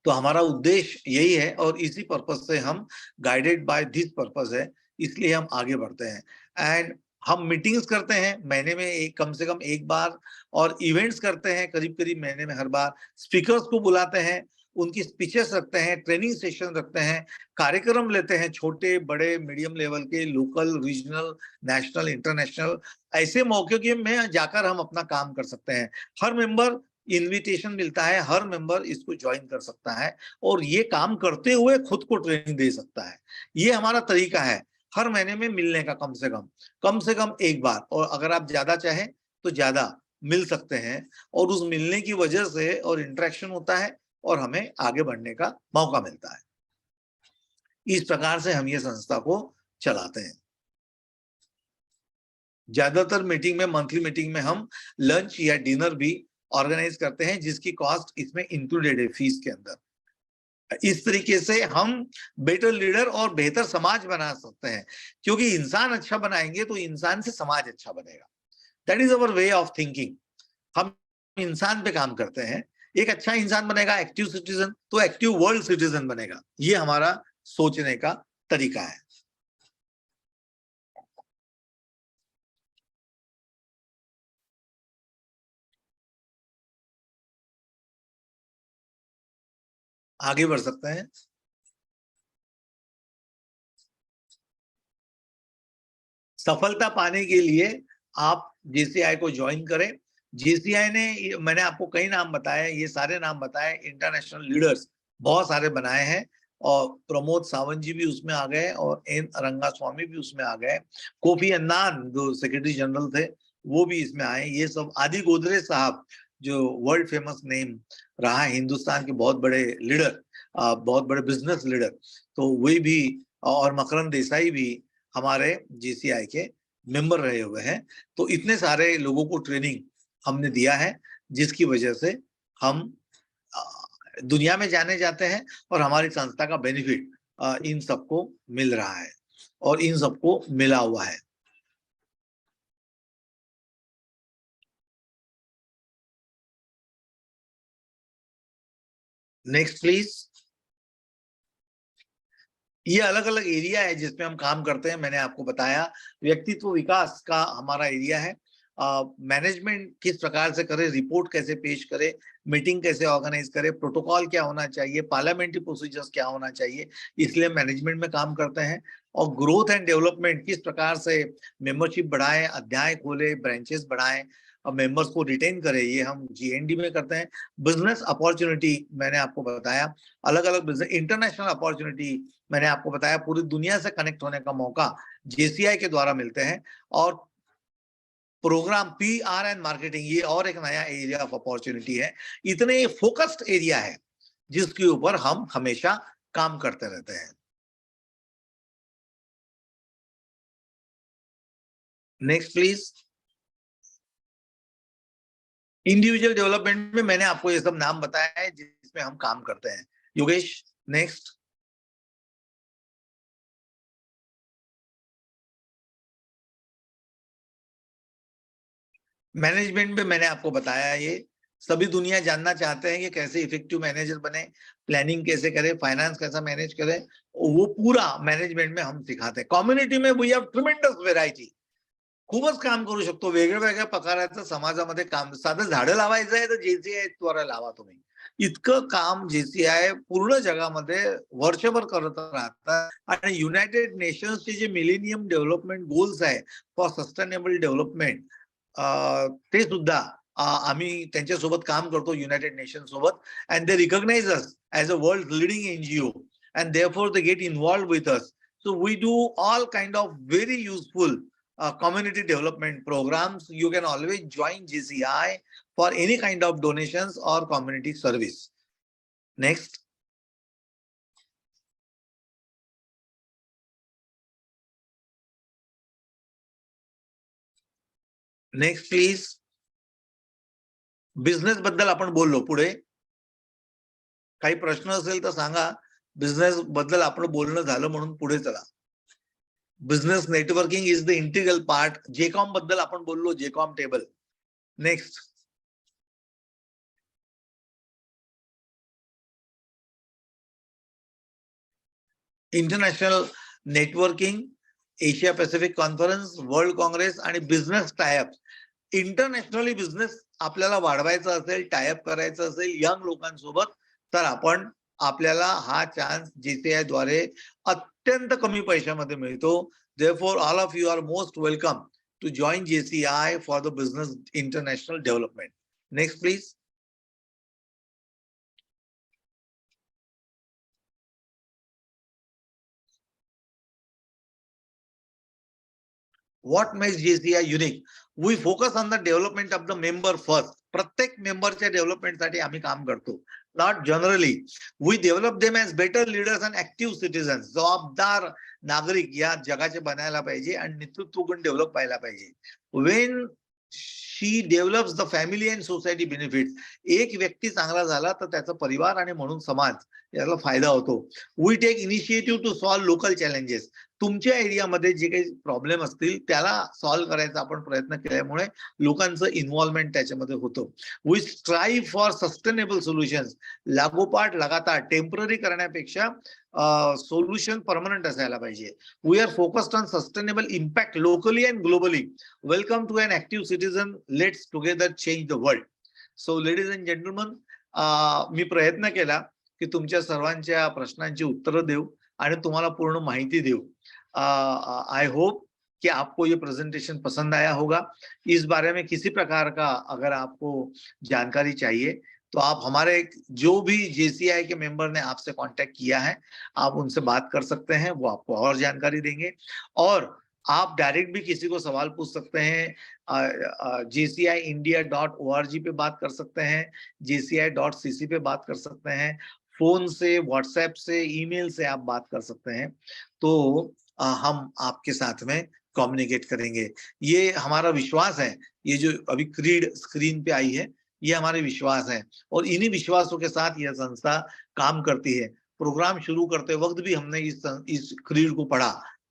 तो हमारा उद्देश्य यही है और इसी पर्पज से हम गाइडेड बाय दिस पर्पज है, इसलिए हम आगे बढ़ते हैं। एंड हम मीटिंग्स करते हैं महीने में एक, कम से कम एक बार, और इवेंट्स करते हैं करीब करीब महीने में हर बार। स्पीकर्स को बुलाते हैं, उनकी स्पीचेस रखते हैं, ट्रेनिंग सेशन रखते हैं, कार्यक्रम लेते हैं, छोटे बड़े मीडियम लेवल के, लोकल, रीजनल, नेशनल, इंटरनेशनल। ऐसे मौके में जाकर हम अपना काम कर सकते हैं। हर मेंबर इनविटेशन मिलता है, हर मेंबर इसको ज्वाइन कर सकता है और ये काम करते हुए खुद को ट्रेनिंग दे सकता है। ये हमारा तरीका है, हर महीने में मिलने का, कम से कम एक बार, और अगर आप ज्यादा चाहें तो ज्यादा मिल सकते हैं। और उस मिलने की वजह से और इंटरेक्शन होता है और हमें आगे बढ़ने का मौका मिलता है। इस प्रकार से हम ये संस्था को चलाते हैं। ज्यादातर मीटिंग में, मंथली मीटिंग में हम लंच या डिनर भी ऑर्गेनाइज करते हैं, जिसकी कॉस्ट इसमें इंक्लूडेड है फीस के अंदर। इस तरीके से हम बेटर लीडर और बेहतर समाज बना सकते हैं, क्योंकि इंसान अच्छा बनाएंगे तो इंसान से समाज अच्छा बनेगा। That is our way of thinking. हम इंसान पे काम करते हैं, एक अच्छा इंसान बनेगा, एक्टिव सिटीजन, तो एक्टिव वर्ल्ड सिटीजन बनेगा। ये हमारा सोचने का तरीका है। आगे बढ़ सकते हैं। सफलता पाने के लिए आप JCI को ज्वाइन करें। JCI ने, मैंने आपको कई नाम बताए, ये सारे नाम बताए, इंटरनेशनल लीडर्स बहुत सारे बनाए हैं और प्रमोद सावंत जी भी उसमें आ गए और N रंगास्वामी भी उसमें आ गए। कोफी अन्नान जो सेक्रेटरी जनरल थे वो भी इसमें आए। ये सब, आदि गोदरेज साहब जो वर्ल्ड फेमस नेम रहा है, हिंदुस्तान के बहुत बड़े लीडर, बहुत बड़े बिजनेस लीडर, तो वही भी, और मकरंद देसाई भी हमारे JCI के मेंबर रहे हुए हैं। तो इतने सारे लोगों को ट्रेनिंग हमने दिया है, जिसकी वजह से हम दुनिया में जाने जाते हैं और हमारी संस्था का बेनिफिट इन सबको मिल रहा है और इन सबको मिला हुआ है। Next please. ये अलग अलग एरिया है जिसमें हम काम करते हैं। मैंने आपको बताया व्यक्तित्व विकास का हमारा एरिया है। मैनेजमेंट किस प्रकार से करे, रिपोर्ट कैसे पेश करे, मीटिंग कैसे ऑर्गेनाइज करे, प्रोटोकॉल क्या होना चाहिए, पार्लियामेंट्री प्रोसीजर्स क्या होना चाहिए, इसलिए मैनेजमेंट में काम करते हैं। और ग्रोथ एंड डेवलपमेंट, किस प्रकार से मेंबरशिप बढ़ाएं, अध्याय खोले, ब्रांचेस बढ़ाएं और मेंबर्स को रिटेन करें, ये हम GND में करते हैं। बिजनेस अपॉर्चुनिटी मैंने आपको बताया, अलग अलग बिजनेस, इंटरनेशनल अपॉर्चुनिटी मैंने आपको बताया, पूरी दुनिया से कनेक्ट होने का मौका JCI के द्वारा मिलते हैं। और प्रोग्राम PR एंड मार्केटिंग, ये और एक नया एरिया ऑफ अपॉर्चुनिटी है। इतने फोकस्ड एरिया है जिसके ऊपर हम हमेशा काम करते रहते हैं। Next please. इंडिविजुअल डेवलपमेंट में मैंने आपको ये सब नाम बताया है जिसमें हम काम करते हैं। योगेश, नेक्स्ट। मैनेजमेंट में मैंने आपको बताया, ये सभी दुनिया जानना चाहते हैं कि कैसे इफेक्टिव मैनेजर बने, प्लानिंग कैसे करें, फाइनेंस कैसा मैनेज करें, वो पूरा मैनेजमेंट में हम सिखाते हैं। कम्युनिटी में वी हैव ट्रिमेंडस व्हेरायटी, खूपच काम करू शकतो, वेगळ्या वेगळ्या प्रकाराचं समाजामध्ये काम। साधं झाडं लावायचं आहे तर JCI द्वारा लावा तुम्ही, इतकं काम JCI पूर्ण जगामध्ये वर्षभर करत राहतात। आणि युनायटेड नेशन्सचे जे मिलेनियम डेव्हलपमेंट गोल्स आहे फॉर सस्टेनेबल डेव्हलपमेंट, ते सुद्धा आम्ही त्यांच्यासोबत काम करतो, युनायटेड नेशन सोबत, and they recognise us as a world leading NGO and therefore they get involved with us. So we do all kind of very useful community development programs. You can always join JCI for any kind of donations or community service. Next. Next please. Business बद्दल आपण बोललो, पुढे काही प्रश्न असेल तर सांगा। Business बद्दल आपण बोलणं झालं म्हणून पुढे चला। Business networking is the integral part. JCOM बद्दल आपण बोललो, JCOM table. Next. International networking, Asia Pacific conference, world Congress आणि बिझनेस टायअप। इंटरनॅशनली बिझनेस आपल्याला वाढवायचा असेल, टायअप करायचं असेल यंग लोकांसोबत, तर आपण, आपल्याला हा चान्स JCI द्वारे अत्यंत कमी पैशामध्ये मिळतो। Therefore, all of you are most welcome to join JCI for the business international development. Next, please. What makes JCI unique? We focus on the development of the member first. प्रत्येक मेंबरच्या डेव्हलपमेंटसाठी आम्ही काम करतो, not generally. We develop them as better leaders and active citizens. जबाबदार नागरिक या जगाचे बनायला पाहिजे आणि नेतृत्व गुण डेव्हलप व्हायला पाहिजे. When she develops the family and society benefit, एक व्यक्ती चांगला झाला तर त्याचा परिवार आणि म्हणून समाज याला फायदा होतो. We take initiative to solve local challenges. तुमच्या एरियामध्ये जे काही प्रॉब्लेम असतील त्याला सॉल्व्ह करायचा आपण प्रयत्न केल्यामुळे लोकांचं इन्व्हॉल्वमेंट त्याच्यामध्ये होतं. We strive for sustainable solutions. लागोपाठ लगातार टेम्पररी करण्यापेक्षा सोल्युशन परमनंट असायला पाहिजे. We are focused on sustainable impact locally and globally. Welcome to an active citizen. Let's together change the world. So ladies and gentleman, मी प्रयत्न केला की तुमच्या सर्वांच्या प्रश्नांची उत्तरं देऊ आणि तुम्हाला पूर्ण माहिती देऊ. I hope कि आपको ये प्रेजेंटेशन पसंद आया होगा। इस बारे में किसी प्रकार का अगर आपको जानकारी चाहिए तो आप हमारे जो भी JCI के मेंबर ने आपसे कांटेक्ट किया है, आप उनसे बात कर सकते हैं, वो आपको और जानकारी देंगे। और आप डायरेक्ट भी किसी को सवाल पूछ सकते हैं, jciindia.org पे बात कर सकते हैं, jci.cc पे बात कर सकते हैं, फोन से, व्हाट्सएप से, ईमेल से आप बात कर सकते हैं। तो हम आपके साथ में कम्युनिकेट करेंगे। ये हमारा विश्वास है। ये जो अभी क्रीड स्क्रीन पे आई है, ये हमारे विश्वास है और इन्हीं विश्वासों के साथ यह संस्था काम करती है। प्रोग्राम शुरू करते वक्त भी हमने इस क्रीड को पढ़ा,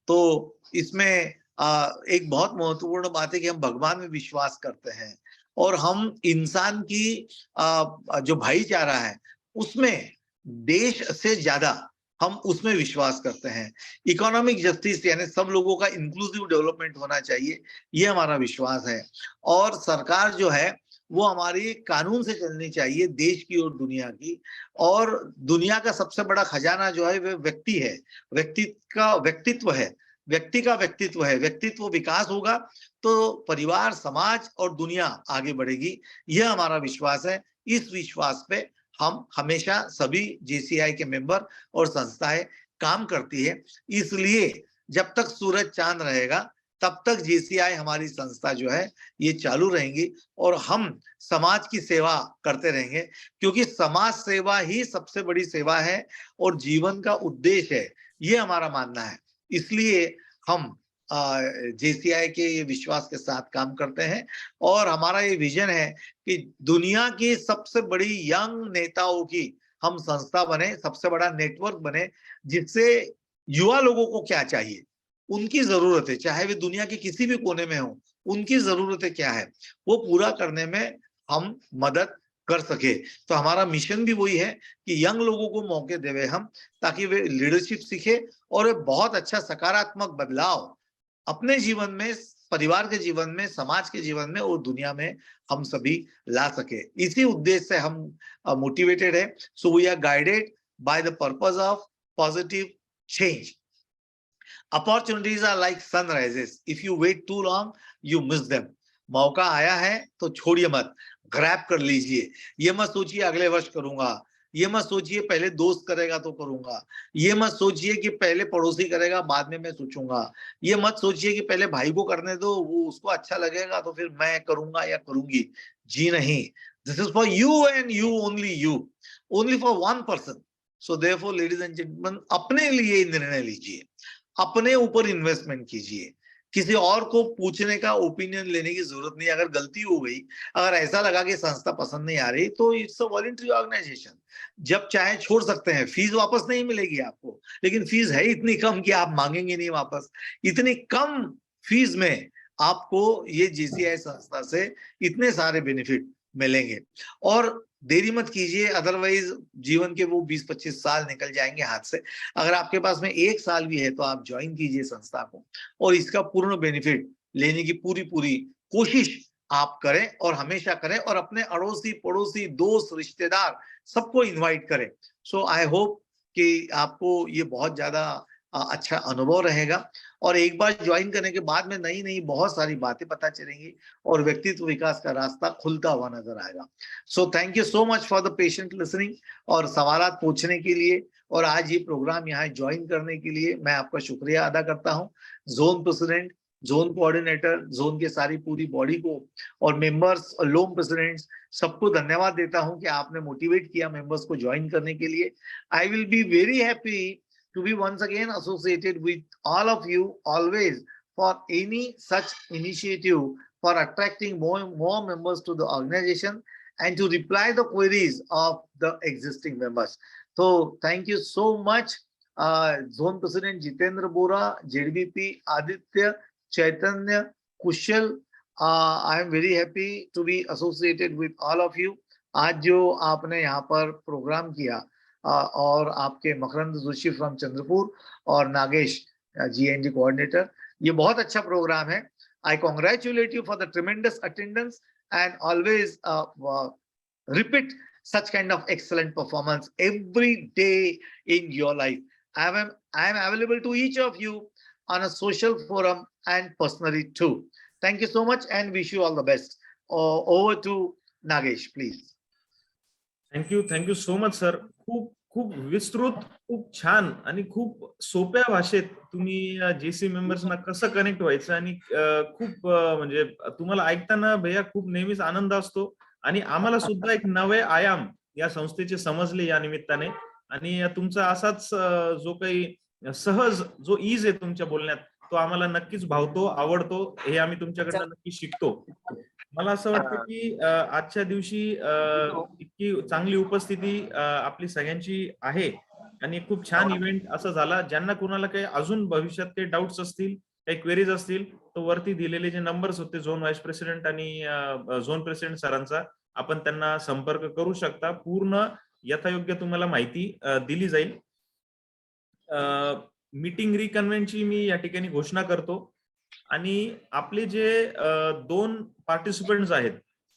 तो इसमें एक बहुत महत्वपूर्ण बात है कि हम भगवान में विश्वास करते हैं और हम इंसान की जो भाईचारा है उसमें देश से ज्यादा हम उसमें विश्वास करते हैं। इकोनॉमिक जस्टिस यानी सब लोगों का इंक्लूसिव डेवलपमेंट होना चाहिए, ये हमारा विश्वास है। और सरकार जो है वो हमारी कानून से चलनी चाहिए, देश की और दुनिया की। और दुनिया का सबसे बड़ा खजाना जो है वह व्यक्ति है, व्यक्तित्व है, व्यक्ति का व्यक्तित्व है। व्यक्तित्व विकास होगा तो परिवार, समाज और दुनिया आगे बढ़ेगी, यह हमारा विश्वास है। इस विश्वास पे हम हमेशा सभी JCI के मेंबर और संस्थाएं काम करती है। इसलिए जब तक सूरज चांद रहेगा तब तक JCI हमारी संस्था जो है ये चालू रहेंगी और हम समाज की सेवा करते रहेंगे, क्योंकि समाज सेवा ही सबसे बड़ी सेवा है और जीवन का उद्देश्य है, ये हमारा मानना है। इसलिए हम JCI के ये विश्वास के साथ काम करते हैं और हमारा ये विजन है कि दुनिया की सबसे बड़ी यंग नेताओं की हम संस्था बने, सबसे बड़ा नेटवर्क बने, जिससे युवा लोगों को क्या चाहिए, उनकी जरूरतें, चाहे वे दुनिया के किसी भी कोने में हो, उनकी जरूरतें क्या है वो पूरा करने में हम मदद कर सके। तो हमारा मिशन भी वही है कि यंग लोगों को मौके देवे हम, ताकि वे लीडरशिप सीखे और वे बहुत अच्छा सकारात्मक बदलाव अपने जीवन में, परिवार के जीवन में, समाज के जीवन में और दुनिया में हम सभी ला सके। इसी उद्देश्य से हम मोटिवेटेड है। So we are guided by the purpose of positive change. Opportunities are like sunrises. If you wait too long, you miss them. मौका आया है तो छोड़िए मत, ग्रैब कर लीजिए। ये मत सोचिए अगले वर्ष करूंगा, ये मत सोचिए पहले दोस्त करेगा तो करूंगा, ये मत सोचिए कि पहले पड़ोसी करेगा बाद में मैं सोचूंगा, ये मत सोचिए कि पहले भाई को करने दो, वो उसको अच्छा लगेगा तो फिर मैं करूंगा या करूंगी। जी नहीं, this is for you and you only for one person. So therefore ladies and gentleman, अपने लिए निर्णय लीजिए, अपने ऊपर इन्वेस्टमेंट कीजिए। किसी और को पूछने का, ओपिनियन लेने की जरूरत नहीं। अगर गलती हो गई, अगर ऐसा लगा कि संस्था पसंद नहीं आ रही, तो इट्स अ वॉलंटरी ऑर्गेनाइजेशन, जब चाहे छोड़ सकते हैं। फीस वापस नहीं मिलेगी आपको, लेकिन फीस है इतनी कम कि आप मांगेंगे नहीं वापस। इतनी कम फीस में आपको ये JCI संस्था से इतने सारे बेनिफिट मिलेंगे। और देरी मत कीजिए, अदरवाइज जीवन के वो 20-25 साल निकल जाएंगे हाथ से। अगर आपके पास में 1 साल भी है तो आप ज्वाइन कीजिए संस्था को और इसका पूर्ण बेनिफिट लेने की पूरी कोशिश आप करें और हमेशा करें, और अपने अड़ोसी पड़ोसी, दोस्त, रिश्तेदार सबको इनवाइट करें। सो आई होप कि आपको ये बहुत ज्यादा अच्छा अनुभव रहेगा और एक बार ज्वाइन करने के बाद में नई नई बहुत सारी बातें पता चलेंगी और व्यक्तित्व विकास का रास्ता खुलता हुआ नजर आएगा। So thank you so much for the patient listening और सवालात पूछने के लिए और आज ये प्रोग्राम यहाँ ज्वाइन करने के लिए मैं आपका शुक्रिया अदा करता हूँ। Zone president, zone coordinator, zone के सारी पूरी बॉडी को और मेंबर्स और लोम प्रेसिडेंट्स सबको धन्यवाद देता हूं कि आपने मोटिवेट किया मेंबर्स को ज्वाइन करने के लिए। I will be very happy to be once again associated with all of you always for any such initiative for attracting more members to the organization and to reply the queries of the existing members. So thank you so much, Zone President Jitendra Bora, JDBP, Aditya, Chaitanya, Kushal. I am very happy to be associated with all of you. आज जो आपने यहाँ पर programme किया और आपके मकरंद Joshi from Chandrapur और Nagesh GND coordinator, ये बहुत अच्छा प्रोग्राम है। I congratulate you for the tremendous attendance and always repeat such kind of excellent performance every day in your life. I am available to each of you on a social forum and personally too. Thank you so much and wish you all the best. Over to Nagesh, please. Thank you so much sir. खूप खूप विस्तृत, खूप छान आणि खूप सोप्या भाषेत तुम्ही जेसी मेंबर्सना कसं कनेक्ट व्हायचं आणि खूप म्हणजे तुम्हाला ऐकताना भैया खूप नेहमीच आनंद असतो आणि आम्हाला सुद्धा एक नवे आयाम या संस्थेचे समजले या निमित्ताने. आणि तुमचा असाच जो काही सहज जो ईज आहे तुमच्या बोलण्यात तो आम्हाला नक्कीच भावतो, आवडतो. हे आम्ही तुमच्याकडनं नक्की शिकतो. मला असं वाटतं की आजच्या दिवशी इतकी चांगली उपस्थिती आपली सगळ्यांची आहे आणि खूप छान इव्हेंट असा झाला. ज्यांना कुणाला काही अजून भविष्यात काही डाऊट्स असतील, काही क्वेरीज असतील, तर वरती दिलेले जे नंबर्स होते झोन व्हाईस प्रेसिडेंट आणि झोन प्रेसिडेंट सरांचा, आपण त्यांना संपर्क करू शकता. पूर्ण यथायोग्य तुम्हाला माहिती दिली जाईल. मीटिंग रिकन्व्हेनची मी या ठिकाणी घोषणा करतो आणि आपले जे 2 पार्टिसिपंट्स आहेत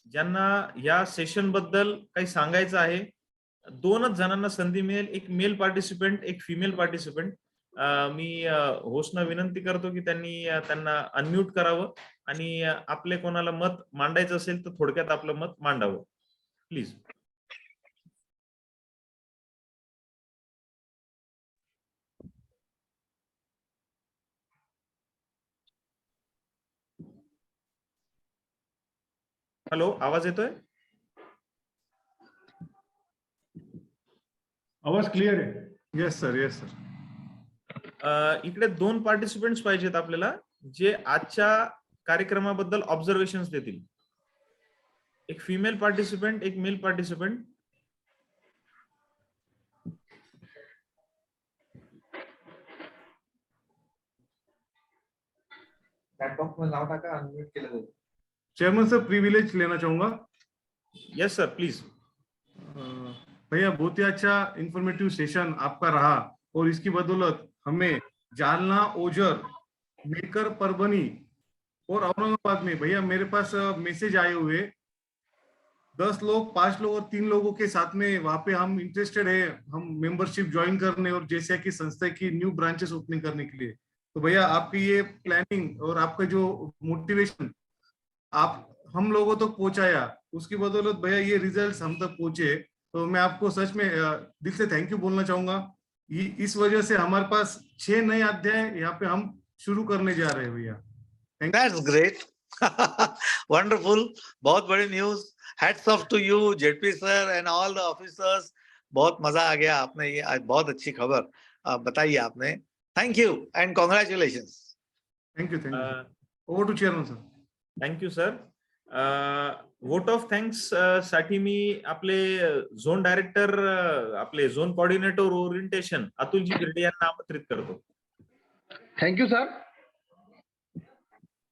ज्यांना या सेशन बद्दल काही सांगायचं आहे, 2च जणांना संधी मिळेल. एक मेल पार्टिसिपंट, एक फिमेल पार्टिसिपंट. मी होस्टना विनंती करतो की त्यांना अनम्यूट करावं आणि आपले कोणाला मत मांडायचं असेल तर थोडक्यात आपलं मत मांडावं प्लीज. हॅलो, आवाज येतोय? आवाज क्लिअर आहे? Yes sir, yes sir. इकडे 2 पार्टिसिपंट्स पाहिजेत आपल्याला जे आजच्या कार्यक्रमाबद्दल ऑब्झर्वेशन्स देतील. एक फिमेल पार्टिसिपंट, एक male participant. Chairman sir, privilege लेना चाहूंगा. Yes sir, please. भैया बहुत ही अच्छा इंफॉर्मेटिव सेशन आपका रहा और इसकी बदौलत हमें जालना, ओजर, मेकर, परभनी और औरंगाबाद में भैया मेरे पास मैसेज आए हुए 10 लोग, 5 लोग और 3 लोगों के साथ में वहां पे हम इंटरेस्टेड है, हम मेंबरशिप ज्वाइन करने और जैसे की संस्था की न्यू ब्रांचेस ओपनिंग करने के लिए. तो भैया आपकी ये प्लानिंग और आपका जो मोटिवेशन आप हम लोगों तक पहुंचाया, उसकी बदौलत भैया ये रिजल्ट्स हम तक पहुंचे. तो मैं आपको सच में दिल से थैंक यू बोलना चाहूंगा. इस वजह से हमारे पास 6 नए अध्याय यहाँ पे हम शुरू करने जा रहे हैं भैया. That's great. Wonderful. बहुत बड़ी news. Hats off to you, ZP sir and all the officers. बहुत मजा आ गया. आपने ये आज बहुत अच्छी खबर बताई आपने. Thank you and congratulations. Thank you. Over to chairman sir. Thank you sir. Vote of thanks साठी मी आपले झोन डायरेक्टर, आपले zone coordinator orientation Atulji Girde यांना आमंत्रित करतो. Thank you sir.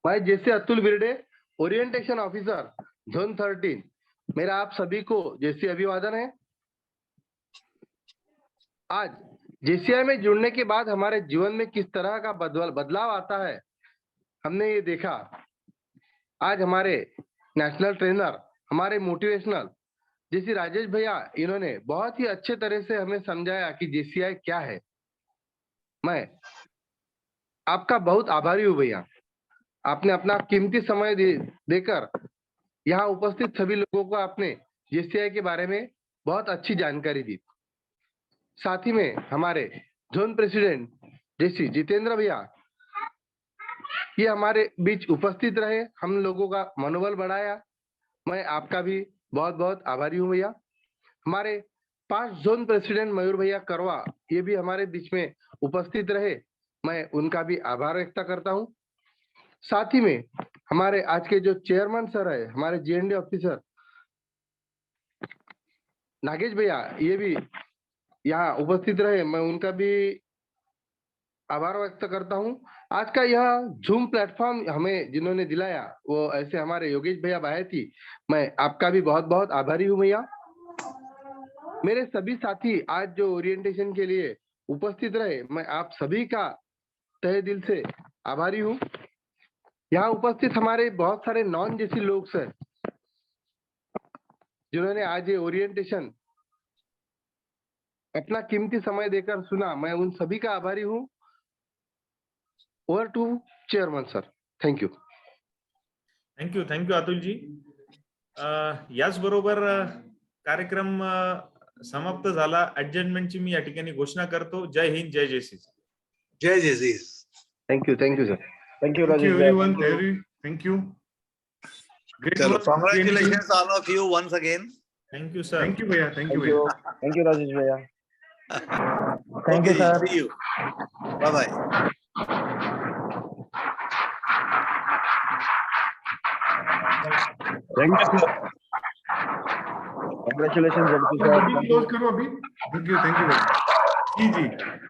मैं जैसे Atul Birde, orientation officer, zone 13. मेरा आप सभी को जैसे अभिवादन है. आज जेसीआई में जुड़ने के बाद हमारे जीवन में किस तरह का बदलाव आता है, हमने ये देखा. आज हमारे नेशनल ट्रेनर, हमारे मोटिवेशनल जैसे राजेश भैया, इन्होंने बहुत ही अच्छे तरह से हमें समझाया कि जेसीआई क्या है. मैं आपका बहुत आभारी हूँ भैया. आपने अपना कीमती समय देकर यहाँ उपस्थित सभी लोगों को आपने जेसीआई के बारे में बहुत अच्छी जानकारी दी. साथ ही में हमारे जोन प्रेसिडेंट जैसी जितेंद्र भैया, ये हमारे बीच उपस्थित रहे, हम लोगों का मनोबल बढ़ाया. मैं आपका भी बहुत बहुत आभारी हूँ भैया. हमारे 5 जोन प्रेसिडेंट मयूर भैया करवा, ये भी हमारे बीच में उपस्थित रहे, मैं उनका भी आभार व्यक्त करता हूँ. साथ ही में हमारे आज के जो चेयरमैन सर है, हमारे जीएनडी ऑफिसर नागेश भैया, ये भी यहाँ उपस्थित रहे, मैं उनका भी आभार व्यक्त करता हूँ. आज का यह जूम प्लेटफॉर्म हमें जिन्होंने दिलाया, वो ऐसे हमारे योगेश भैया बाहे थी, मैं आपका भी बहुत बहुत आभारी हूँ भैया. मेरे सभी साथी आज जो ओरिएंटेशन के लिए उपस्थित रहे, मैं आप सभी का तहे दिल से आभारी हूँ. यहाँ उपस्थित हमारे बहुत सारे नॉन जैसी लोग हैं जिन्होंने आज ये ओरिएंटेशन अपना कीमती समय देकर सुना, मैं उन सभी का आभारी हूँ. Over to chairman, sir. Thank you. Thank you Atulji. याचबरोबर कार्यक्रम समाप्त झाला. ऍडजस्टमेंटची मी या ठिकाणी घोषणा करतो. जय हिंद, जय जयसी. जय जयसीस. Thank you, sir. Thank you, Thank Rajesh you, bhai. everyone. Thank you. Great चलो, work. congratulations all of you once again. Thank you sir. Thank you, भैया. Thank you, Thank you. भैया. Thank you, Rajesh bhaiya. Thank Okay, you, sir. see you. Bye bye. Thank you, sir. Congratulations, Jagdish sir. अभी close करो अभी. Thank you, भैया. जी.